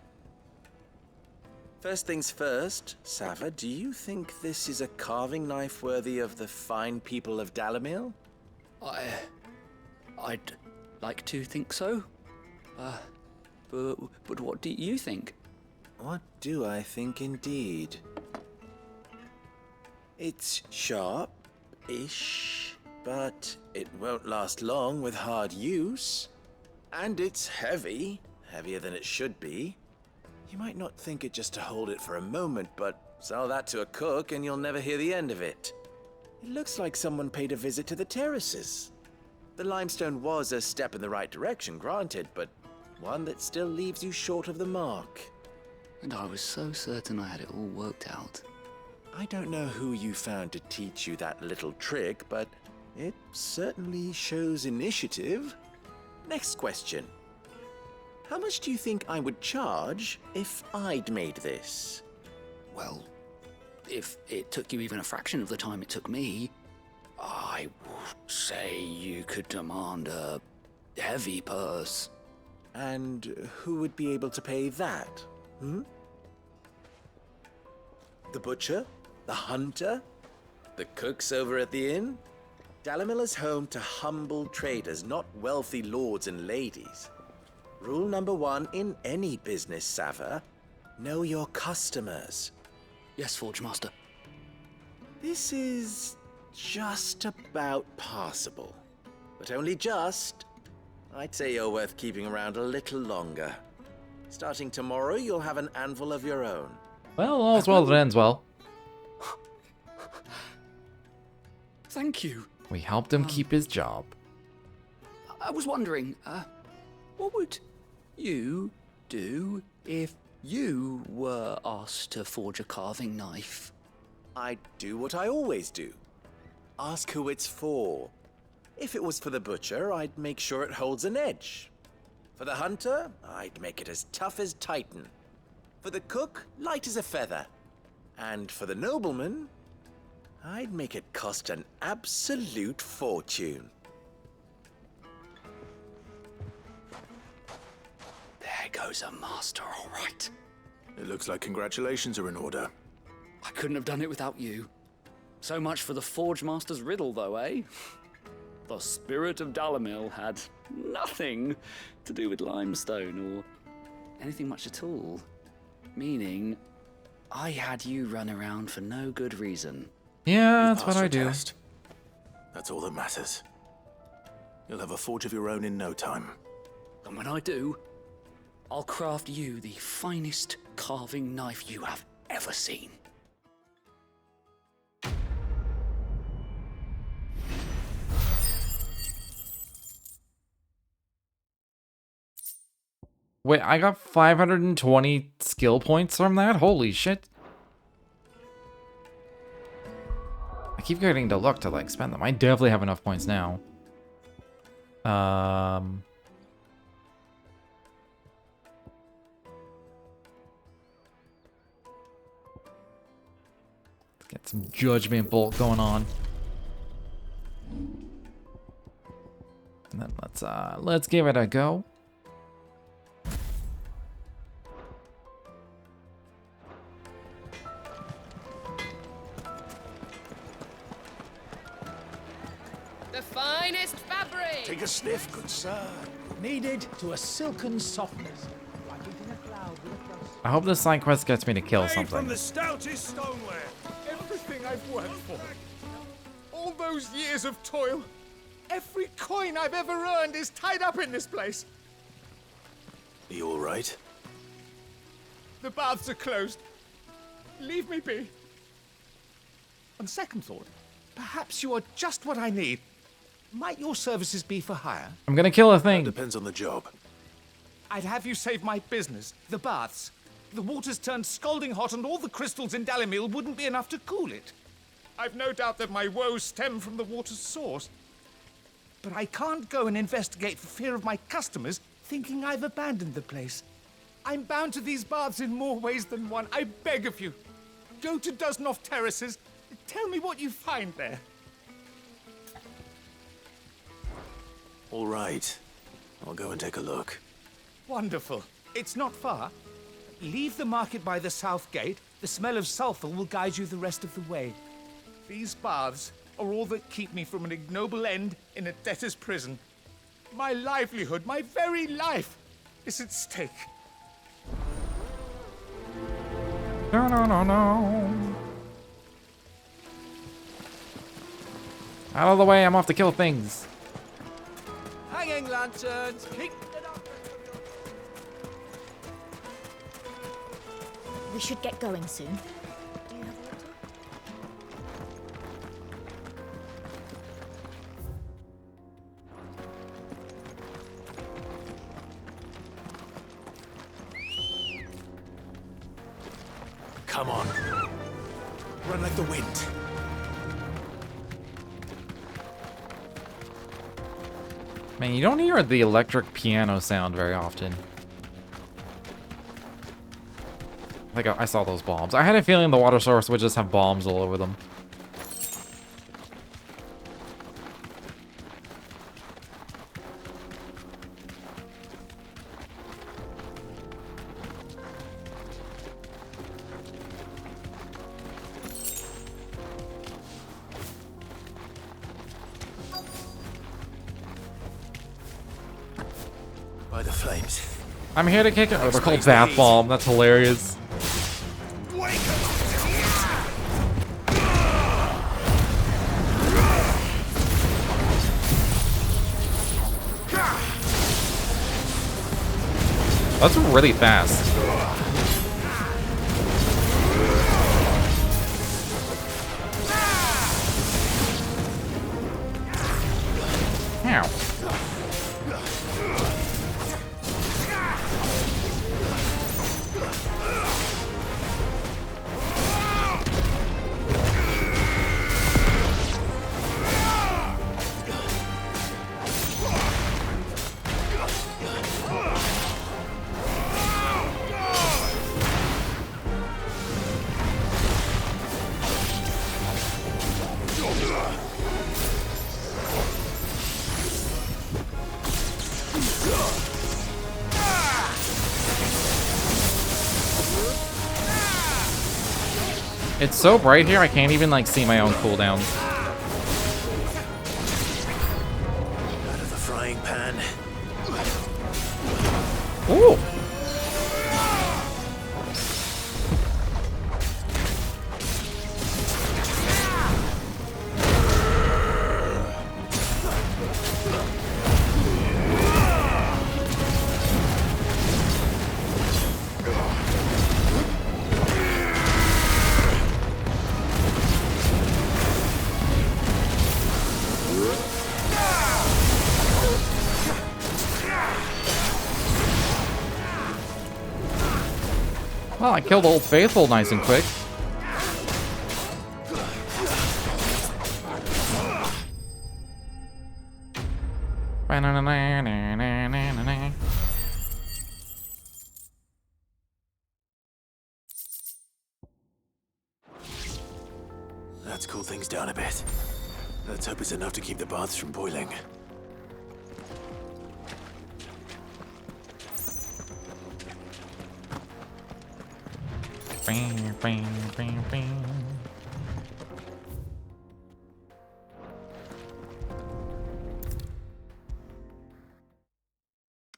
First things first, Sava, do you think this is a carving knife worthy of the fine people of Dalimil? I'd like to think so. But what do you think? What do I think indeed? It's sharp-ish, but it won't last long with hard use. And it's heavy, heavier than it should be. You might not think it just to hold it for a moment, but sell that to a cook and you'll never hear the end of it. It looks like someone paid a visit to the terraces. The limestone was a step in the right direction, granted, but one that still leaves you short of the mark. And I was so certain I had it all worked out. I don't know who you found to teach you that little trick, but it certainly shows initiative. Next question. How much do you think I would charge if I'd made this? Well, if it took you even a fraction of the time it took me, I would say you could demand a heavy purse. And who would be able to pay that? The butcher? The hunter? The cooks over at the inn? Dalimil is home to humble traders, not wealthy lords and ladies. Rule number one in any business, Sava, know your customers. Yes, Forge Master. This is just about passable. But only just. I'd say you're worth keeping around a little longer. Starting tomorrow, you'll have an anvil of your own. Well, all's well that ends well. Thank you. We helped him keep his job. I was wondering, what would you do if you were asked to forge a carving knife? I'd do what I always do. Ask who it's for. If it was for the butcher, I'd make sure it holds an edge. For the hunter, I'd make it as tough as Titan. For the cook, light as a feather. And for the nobleman, I'd make it cost an absolute fortune. There goes a master, all right. It looks like congratulations are in order. I couldn't have done it without you. So much for the Forge Master's riddle, though, eh? The spirit of Dalimil had nothing to do with limestone or anything much at all. Meaning, I had you run around for no good reason. Yeah, that's what I do. That's all that matters. You'll have a forge of your own in no time. And when I do, I'll craft you the finest carving knife you have ever seen. Wait, I got 520 skill points from that? Holy shit. I keep getting to look to, like, spend them. I definitely have enough points now. Let's get some Judgment Bolt going on. And then let's give it a go. The finest fabric! Take a sniff, good sir. Kneaded to a silken softness. Like eating a cloud with a dust. I hope this side quest gets me to kill Made from something. the stoutest stoneware. Everything I've worked for. All those years of toil. Every coin I've ever earned is tied up in this place. Are you all right? The baths are closed. Leave me be. On second thought, perhaps you are just what I need. Might your services be for hire? I'm gonna kill a thing. Depends on the job. I'd have you save my business, the baths. The water's turned scalding hot and all the crystals in Dalimil wouldn't be enough to cool it. I've no doubt that my woes stem from the water's source. But I can't go and investigate for fear of my customers thinking I've abandoned the place. I'm bound to these baths in more ways than one. I beg of you. Go to Dusnoff Terraces. Tell me what you find there. All right. I'll go and take a look. Wonderful. It's not far. Leave the market by the south gate. The smell of sulfur will guide you the rest of the way. These baths are all that keep me from an ignoble end in a debtor's prison. My livelihood, my very life, is at stake. No, no, no, no. Out of the way, I'm off to kill things. Hanging lanterns, keep it up. We should get going soon. Come on. Run like the wind. Man, you don't hear the electric piano sound very often. Like, I saw those bombs. I had a feeling the water source would just have bombs all over them. By the flames. I'm here to kick it. Oh, they're called bath bomb. That's hilarious. That's really fast. Ow. It's so bright here, I can't even, like, see my own cooldowns. Out of the frying pan. Ooh! Well, I killed Old Faithful nice and quick. Let's cool things down a bit. Let's hope it's enough to keep the baths from boiling.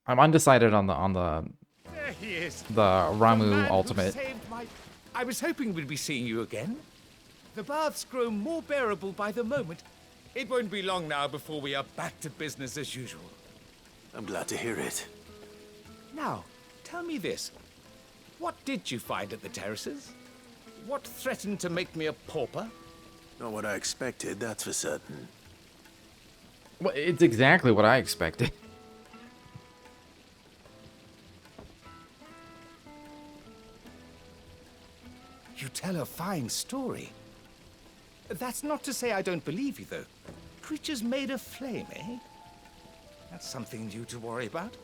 I'm undecided on the There he is. the The Ramu man who ultimate. saved I was hoping we'd be seeing you again. The baths grow more bearable by the moment. It won't be long now before we are back to business as usual. I'm glad to hear it. Now, tell me this. What did you find at the terraces? What threatened to make me a pauper? Not what I expected, that's for certain. Well, it's exactly what I expected. You tell a fine story. That's not to say I don't believe you, though. Creatures made of flame, eh? That's something new to worry about.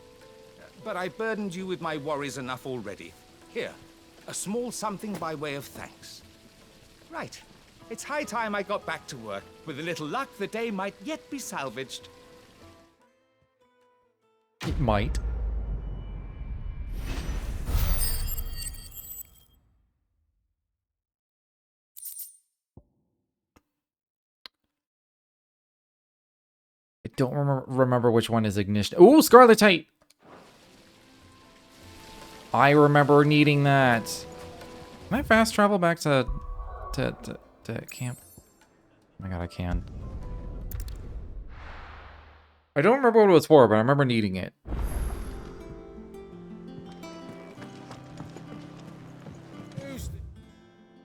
But I burdened you with my worries enough already. Here, a small something by way of thanks. Right. It's high time I got back to work. With a little luck, the day might yet be salvaged. It might. I don't remember which one is ignition. Ooh, Scarlet Tite! I remember needing that. Can I fast travel back to camp? Oh my god, I can. I don't remember what it was for, but I remember needing it.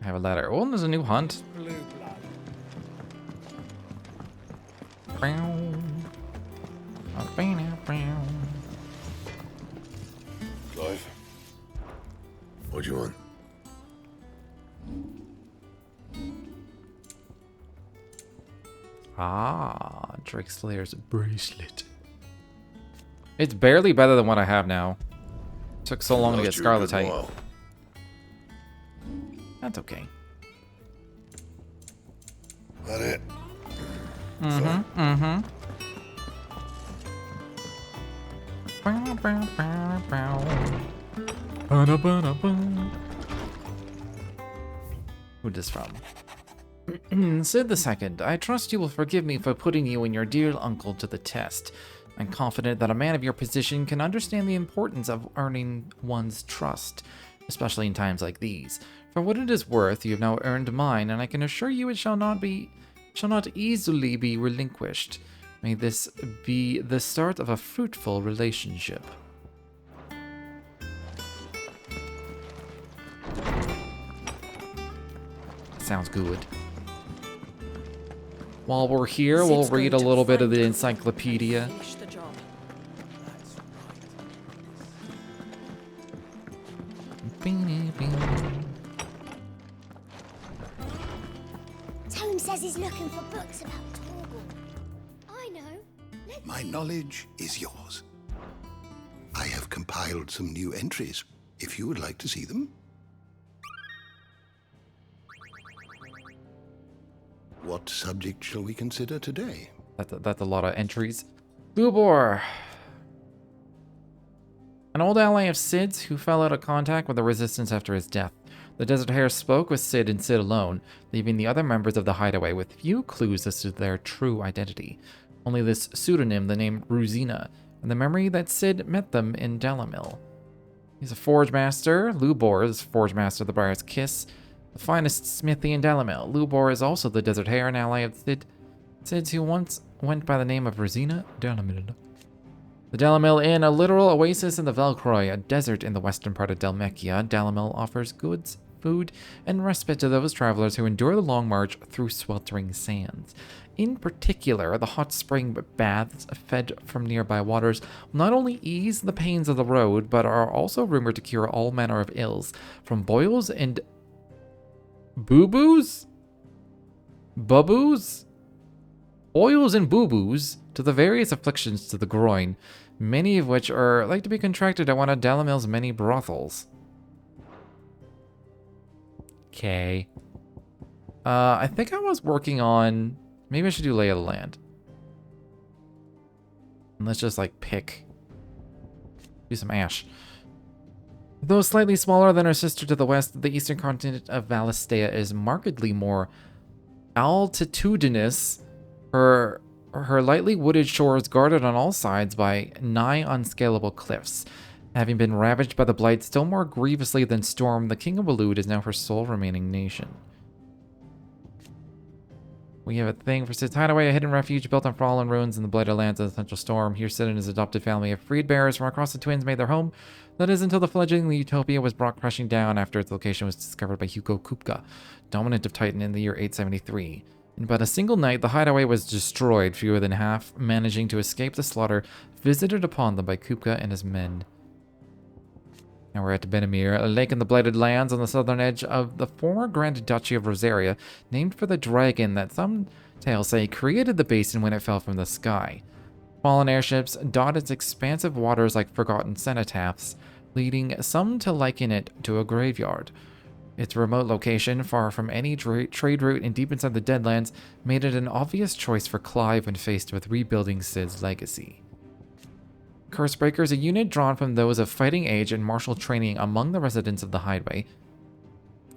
I have a letter. Oh, and there's a new hunt. Blue Clive, what do you want? Ah, Drake Slayer's bracelet. It's barely better than what I have now. Took so long to get Scarlet Tite. That's okay. That it? Mm-hmm, mm-hmm. Who this from? Sid II, I trust you will forgive me for putting you and your dear uncle to the test. I'm confident that a man of your position can understand the importance of earning one's trust, especially in times like these. For what it is worth, you have now earned mine, and I can assure you it shall not easily be relinquished. May this be the start of a fruitful relationship. Sounds good. While we're here, we'll read a little bit of the encyclopedia. Tone says he's looking for books about Torgal. I know. My knowledge is yours. I have compiled some new entries, if you would like to see them. What subject shall we consider today? That's a lot of entries. Lubor. an old ally of Sid's who fell out of contact with the Resistance after his death. The Desert Hare spoke with Sid and Sid alone, leaving the other members of the Hideaway with few clues as to their true identity. Only this pseudonym, the name Ruzina, and the memory that Sid met them in Dalimil. He's a forge master. Lubor is forge master of the Briar's Kiss, the finest smithy in Dalimil. Lubor is also the Desert Hare, an ally of Sid's who once went by the name of Ruzina Dalimil. The Dalimil Inn, a literal oasis in the Velcroy, a desert in the western part of Dalmekia, Dalimil offers goods, food, and respite to those travelers who endure the long march through sweltering sands. In particular, the hot spring baths fed from nearby waters will not only ease the pains of the road, but are also rumored to cure all manner of ills, from boils and boo-boos? Bubboos? Boils and boo-boos to the various afflictions to the groin, many of which are like to be contracted at one of Dalimil's many brothels. Okay. I think I was working on... Maybe I should do Lay of the Land. And let's just, like, do some ash. Though slightly smaller than her sister to the west, the eastern continent of Valistea is markedly more altitudinous. Her lightly wooded shores guarded on all sides by nigh unscalable cliffs. Having been ravaged by the Blight still more grievously than Storm, the King of Waloed is now her sole remaining nation. We have a thing for Sid's Hideaway, a hidden refuge built on fallen ruins in the blighted lands of the Central Storm. Here Sid and his adopted family of freed bearers from across the Twins made their home. That is until the fledgling Utopia was brought crashing down after its location was discovered by Hugo Kupka, dominant of Titan in the year 873. In but a single night, the Hideaway was destroyed, fewer than half managing to escape the slaughter visited upon them by Kupka and his men. Now we're at Benimir, a lake in the blighted lands on the southern edge of the former Grand Duchy of Rosaria, named for the dragon that some tales say created the basin when it fell from the sky. Fallen airships dot its expansive waters like forgotten cenotaphs, leading some to liken it to a graveyard. Its remote location, far from any trade route and deep inside the Deadlands, made it an obvious choice for Clive when faced with rebuilding Sid's legacy. Cursebreakers, a unit drawn from those of fighting age and martial training among the residents of the Hideaway,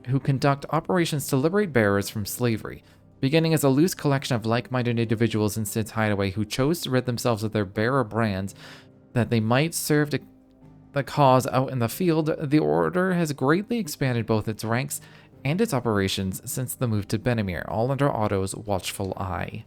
who conduct operations to liberate bearers from slavery, beginning as a loose collection of like-minded individuals in Sid's Hideaway who chose to rid themselves of their bearer brands that they might serve the cause out in the field. The Order has greatly expanded both its ranks and its operations since the move to Benimir, all under Otto's watchful eye.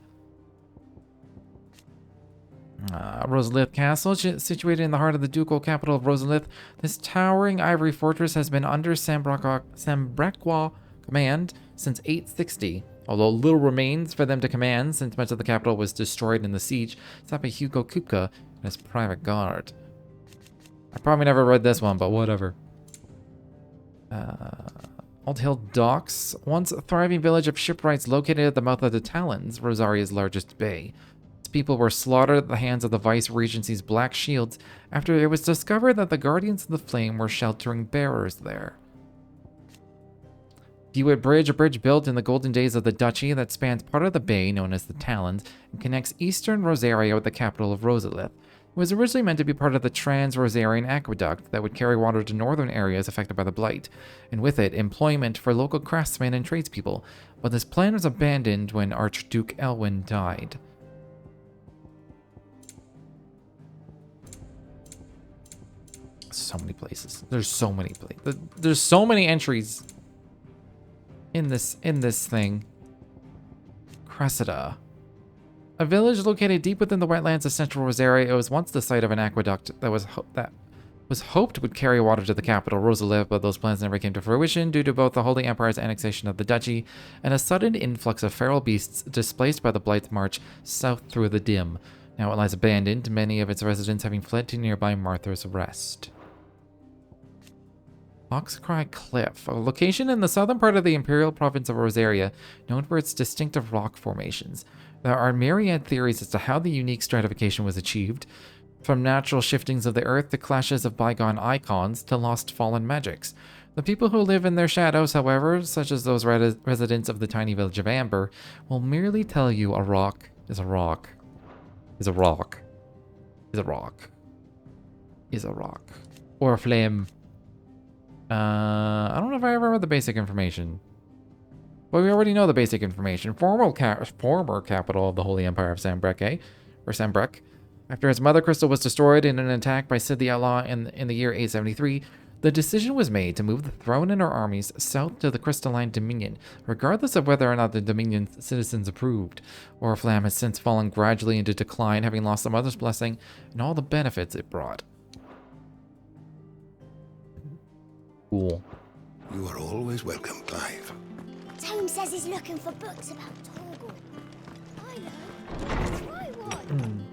Rosalith Castle, situated in the heart of the ducal capital of Rosalith, this towering ivory fortress has been under Sambrequa command since 860, although little remains for them to command since much of the capital was destroyed in the siege, except by Hugo Kupka and his private guard. I probably never read this one, but whatever. Old Hill Docks, once a thriving village of shipwrights located at the mouth of the Talons, Rosaria's largest bay. People were slaughtered at the hands of the Vice Regency's Black Shields after it was discovered that the Guardians of the Flame were sheltering bearers there. Dewitt Bridge, a bridge built in the golden days of the Duchy that spans part of the bay known as the Talons and connects eastern Rosaria with the capital of Rosalith, was originally meant to be part of the Trans-Rosarian Aqueduct that would carry water to northern areas affected by the Blight, and with it, employment for local craftsmen and tradespeople, but this plan was abandoned when Archduke Elwyn died. So many places. There's so many places. There's so many entries in this thing. Cressida. A village located deep within the wetlands of central Rosaria, it was once the site of an aqueduct that was hoped would carry water to the capital, Rosalith, but those plans never came to fruition due to both the Holy Empire's annexation of the duchy and a sudden influx of feral beasts displaced by the Blight's march south through the Dim. Now it lies abandoned, many of its residents having fled to nearby Martha's Rest. Foxcry Cliff, a location in the southern part of the imperial province of Rosaria, known for its distinctive rock formations. There are myriad theories as to how the unique stratification was achieved, from natural shiftings of the earth to clashes of bygone icons to lost fallen magics. The people who live in their shadows, however, such as those residents of the tiny village of Amber, will merely tell you a rock is a rock is a rock is a rock is a rock. Or flame. I don't know if I ever read the basic information. But we already know the basic information. Former capital of the Holy Empire of Sanbreque, or Sanbreque. After his mother crystal was destroyed in an attack by Sid the Outlaw in the year 873, the decision was made to move the throne and her armies south to the Crystalline Dominion, regardless of whether or not the Dominion's citizens approved. Oriflamme has since fallen gradually into decline, having lost the mother's blessing and all the benefits it brought. Cool. You are always welcome, Clive. Tome says he's looking for books about Torgal. I know. Try one.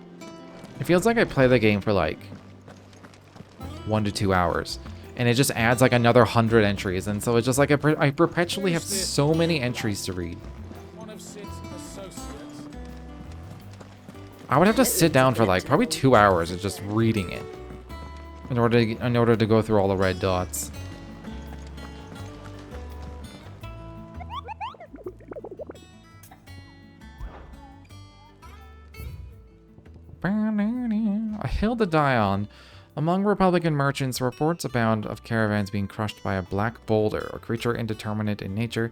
It feels like I play the game for like 1 to 2 hours. And it just adds like another 100 entries. And so it's just like I perpetually have so many entries to read. I would have to sit down for like probably 2 hours of just reading it in order to go through all the red dots. A hill to die on. Among Republican merchants, reports abound of caravans being crushed by a black boulder, a creature indeterminate in nature,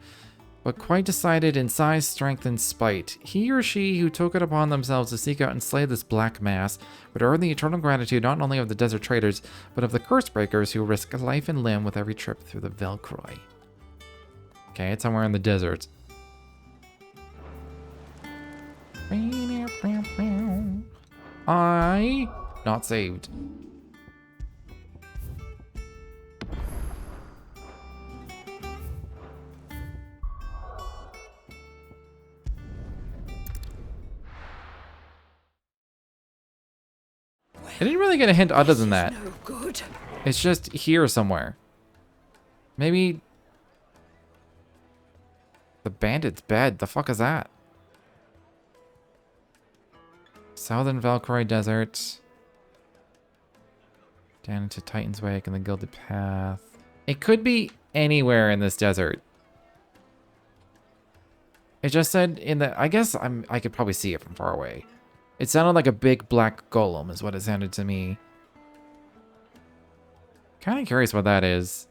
but quite decided in size, strength, and spite. He or she who took it upon themselves to seek out and slay this black mass would earn the eternal gratitude not only of the desert traders, but of the curse breakers who risk life and limb with every trip through the Velcroy. Okay, it's somewhere in the desert. Not saved. I didn't really get a hint other than that. No good. It's just here somewhere. Maybe the bandit's bed. The fuck is that? Southern Velcroy Desert. Down into Titan's Wake and the Gilded Path. It could be anywhere in this desert. It just said in the... I guess I could probably see it from far away. It sounded like a big black golem is what it sounded to me. Kind of curious what that is.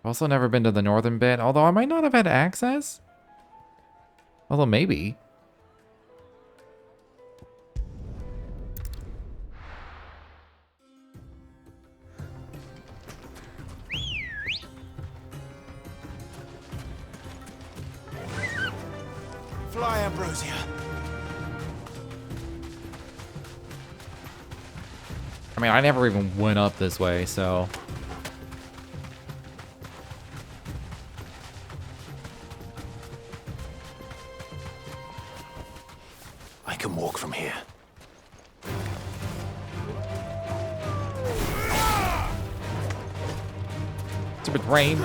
Also never been to the northern bit, although I might not have had access. Although maybe. Fly, Ambrosia. I mean, I never even went up this way, so... I can walk from here. Stupid rain.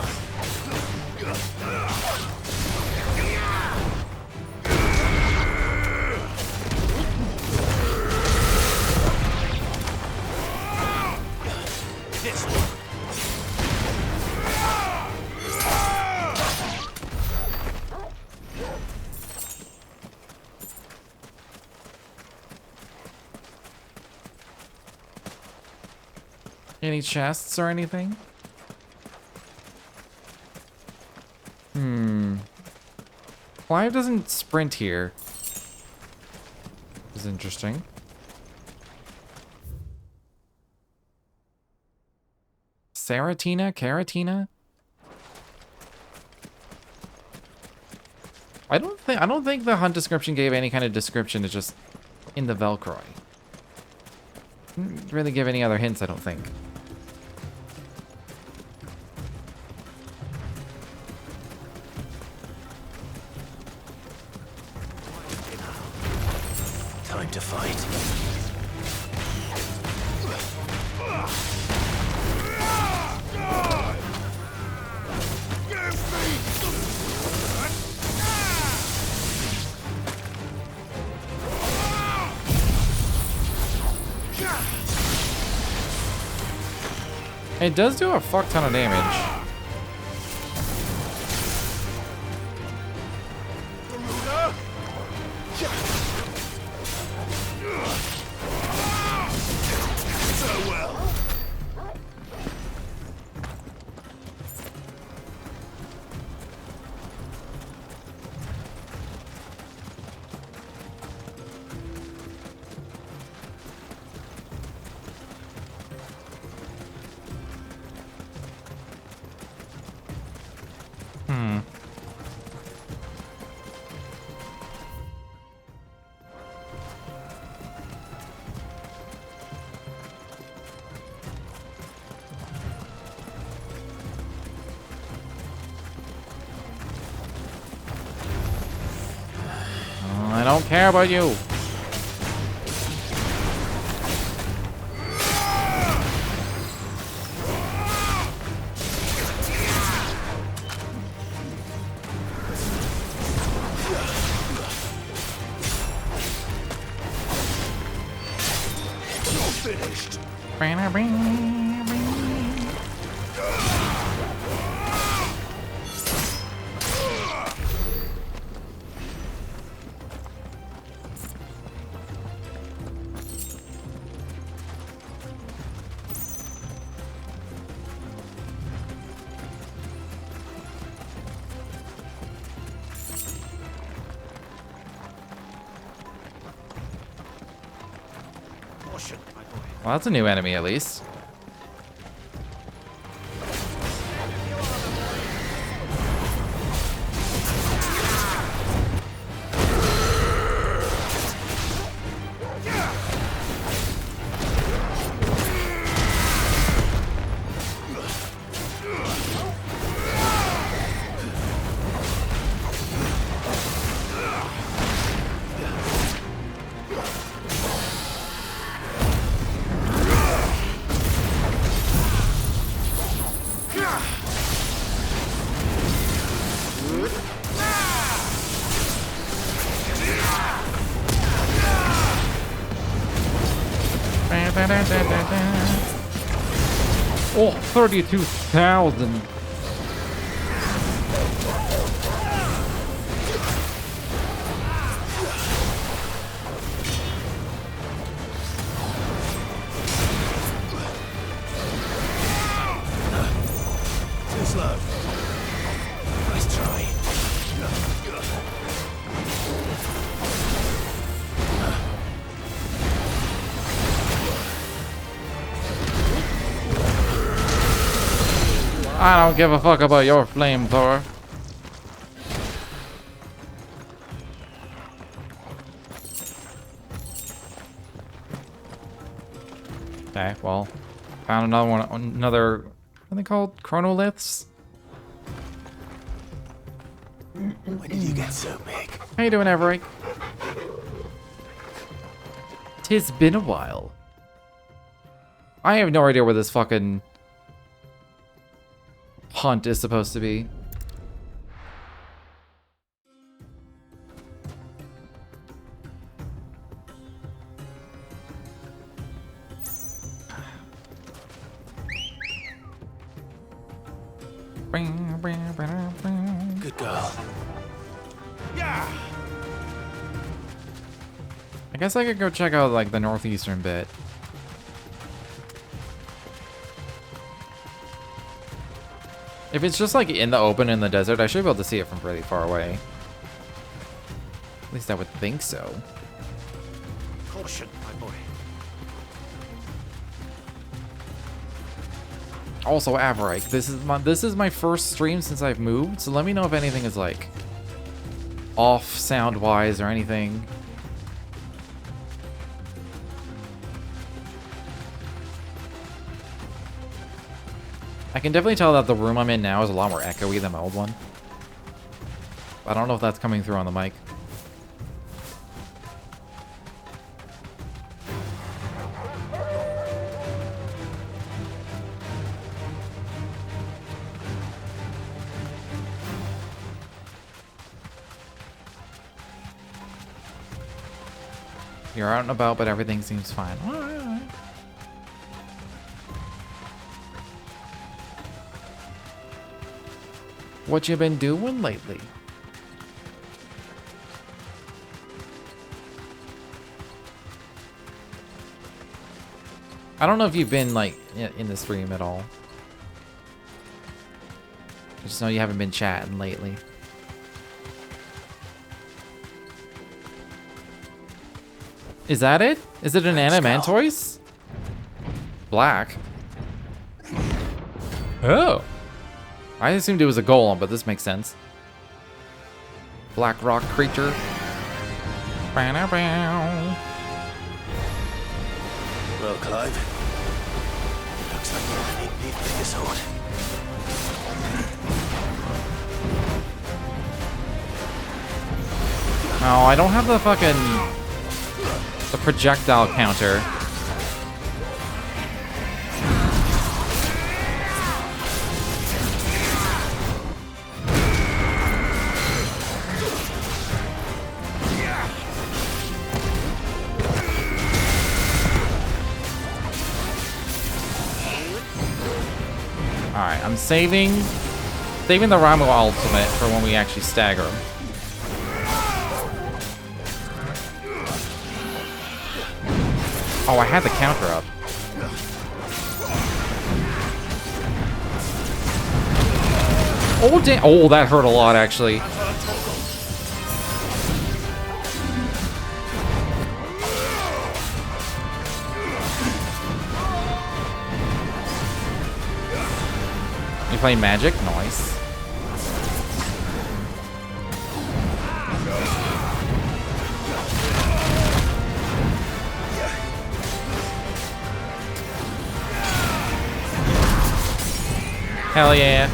Any chests or anything? Clive doesn't sprint here. This is interesting. Caratina? I don't think the hunt description gave any kind of description. It's just in the Velcroy. Didn't really give any other hints, I don't think. Time to fight. It does do a fuck ton of damage. don't care about you. Finished. Well, that's a new enemy at least. Oh, 32,000. Too slow. Nice try. I don't give a fuck about your flamethrower. Okay, well, found another one. Another, what are they called? Chronoliths? When did you get so big? How you doing, Everett? 'Tis been a while. I have no idea where this fucking hunt is supposed to be. Good girl. I guess I could go check out like the northeastern bit. If it's just like in the open in the desert, I should be able to see it from pretty far away. At least I would think so. Caution, my boy. Also, Avarike, this is my first stream since I've moved, so let me know if anything is like off sound wise or anything. I can definitely tell that the room I'm in now is a lot more echoey than my old one. I don't know if that's coming through on the mic. You're out and about, but everything seems fine. All right, all right. What you been doing lately? I don't know if you've been like in the stream at all. I just know you haven't been chatting lately. Is that it? Is it an Animantoise? Black. Oh. I assumed it was a golem, but this makes sense. Black rock creature. Well, Clive. Looks like you need bigger sword. Oh, I don't have the fucking... the projectile counter. Alright, I'm saving the Ramu ultimate for when we actually stagger him. Oh, I had the counter up. Oh, damn. Oh, that hurt a lot, actually. You playing magic? Nice. Hell yeah.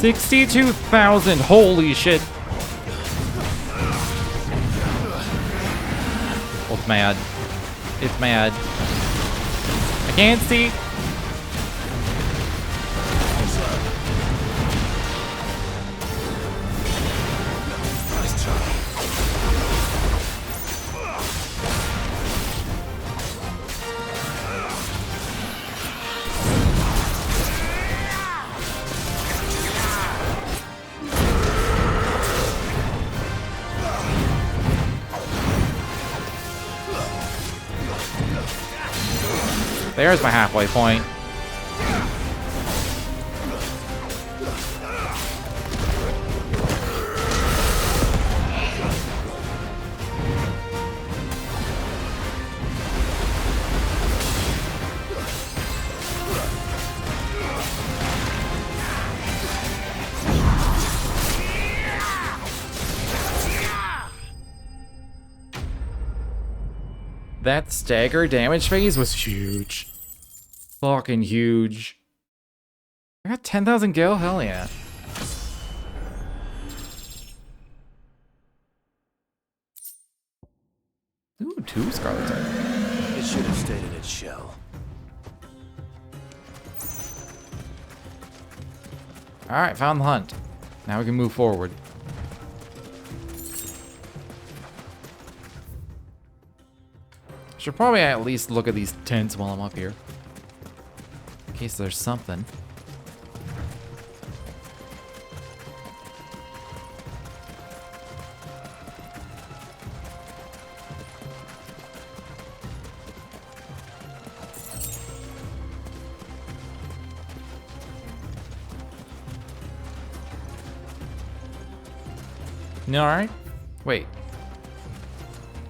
$62,000. Holy shit. Oh, it's mad. It's mad. I can't see. There's my halfway point. That stagger damage phase was huge. Fucking huge. I got 10,000 gil? Hell yeah. Ooh, 2 Scarlet Type. It should have stayed in its shell. Alright, found the hunt. Now we can move forward. Should probably at least look at these tents while I'm up here. In case there's something. No, alright. Wait.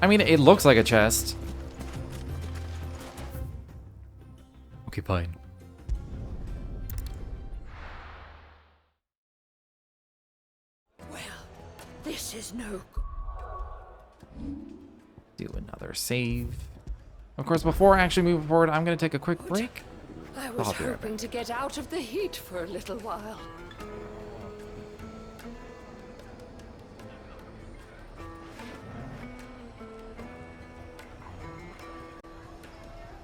I mean, it looks like a chest. Okay, fine. Well, this is no. Do another save. Of course, before actually moving forward, I'm going to take a quick break. I was I'll be right hoping to get out of the heat for a little while.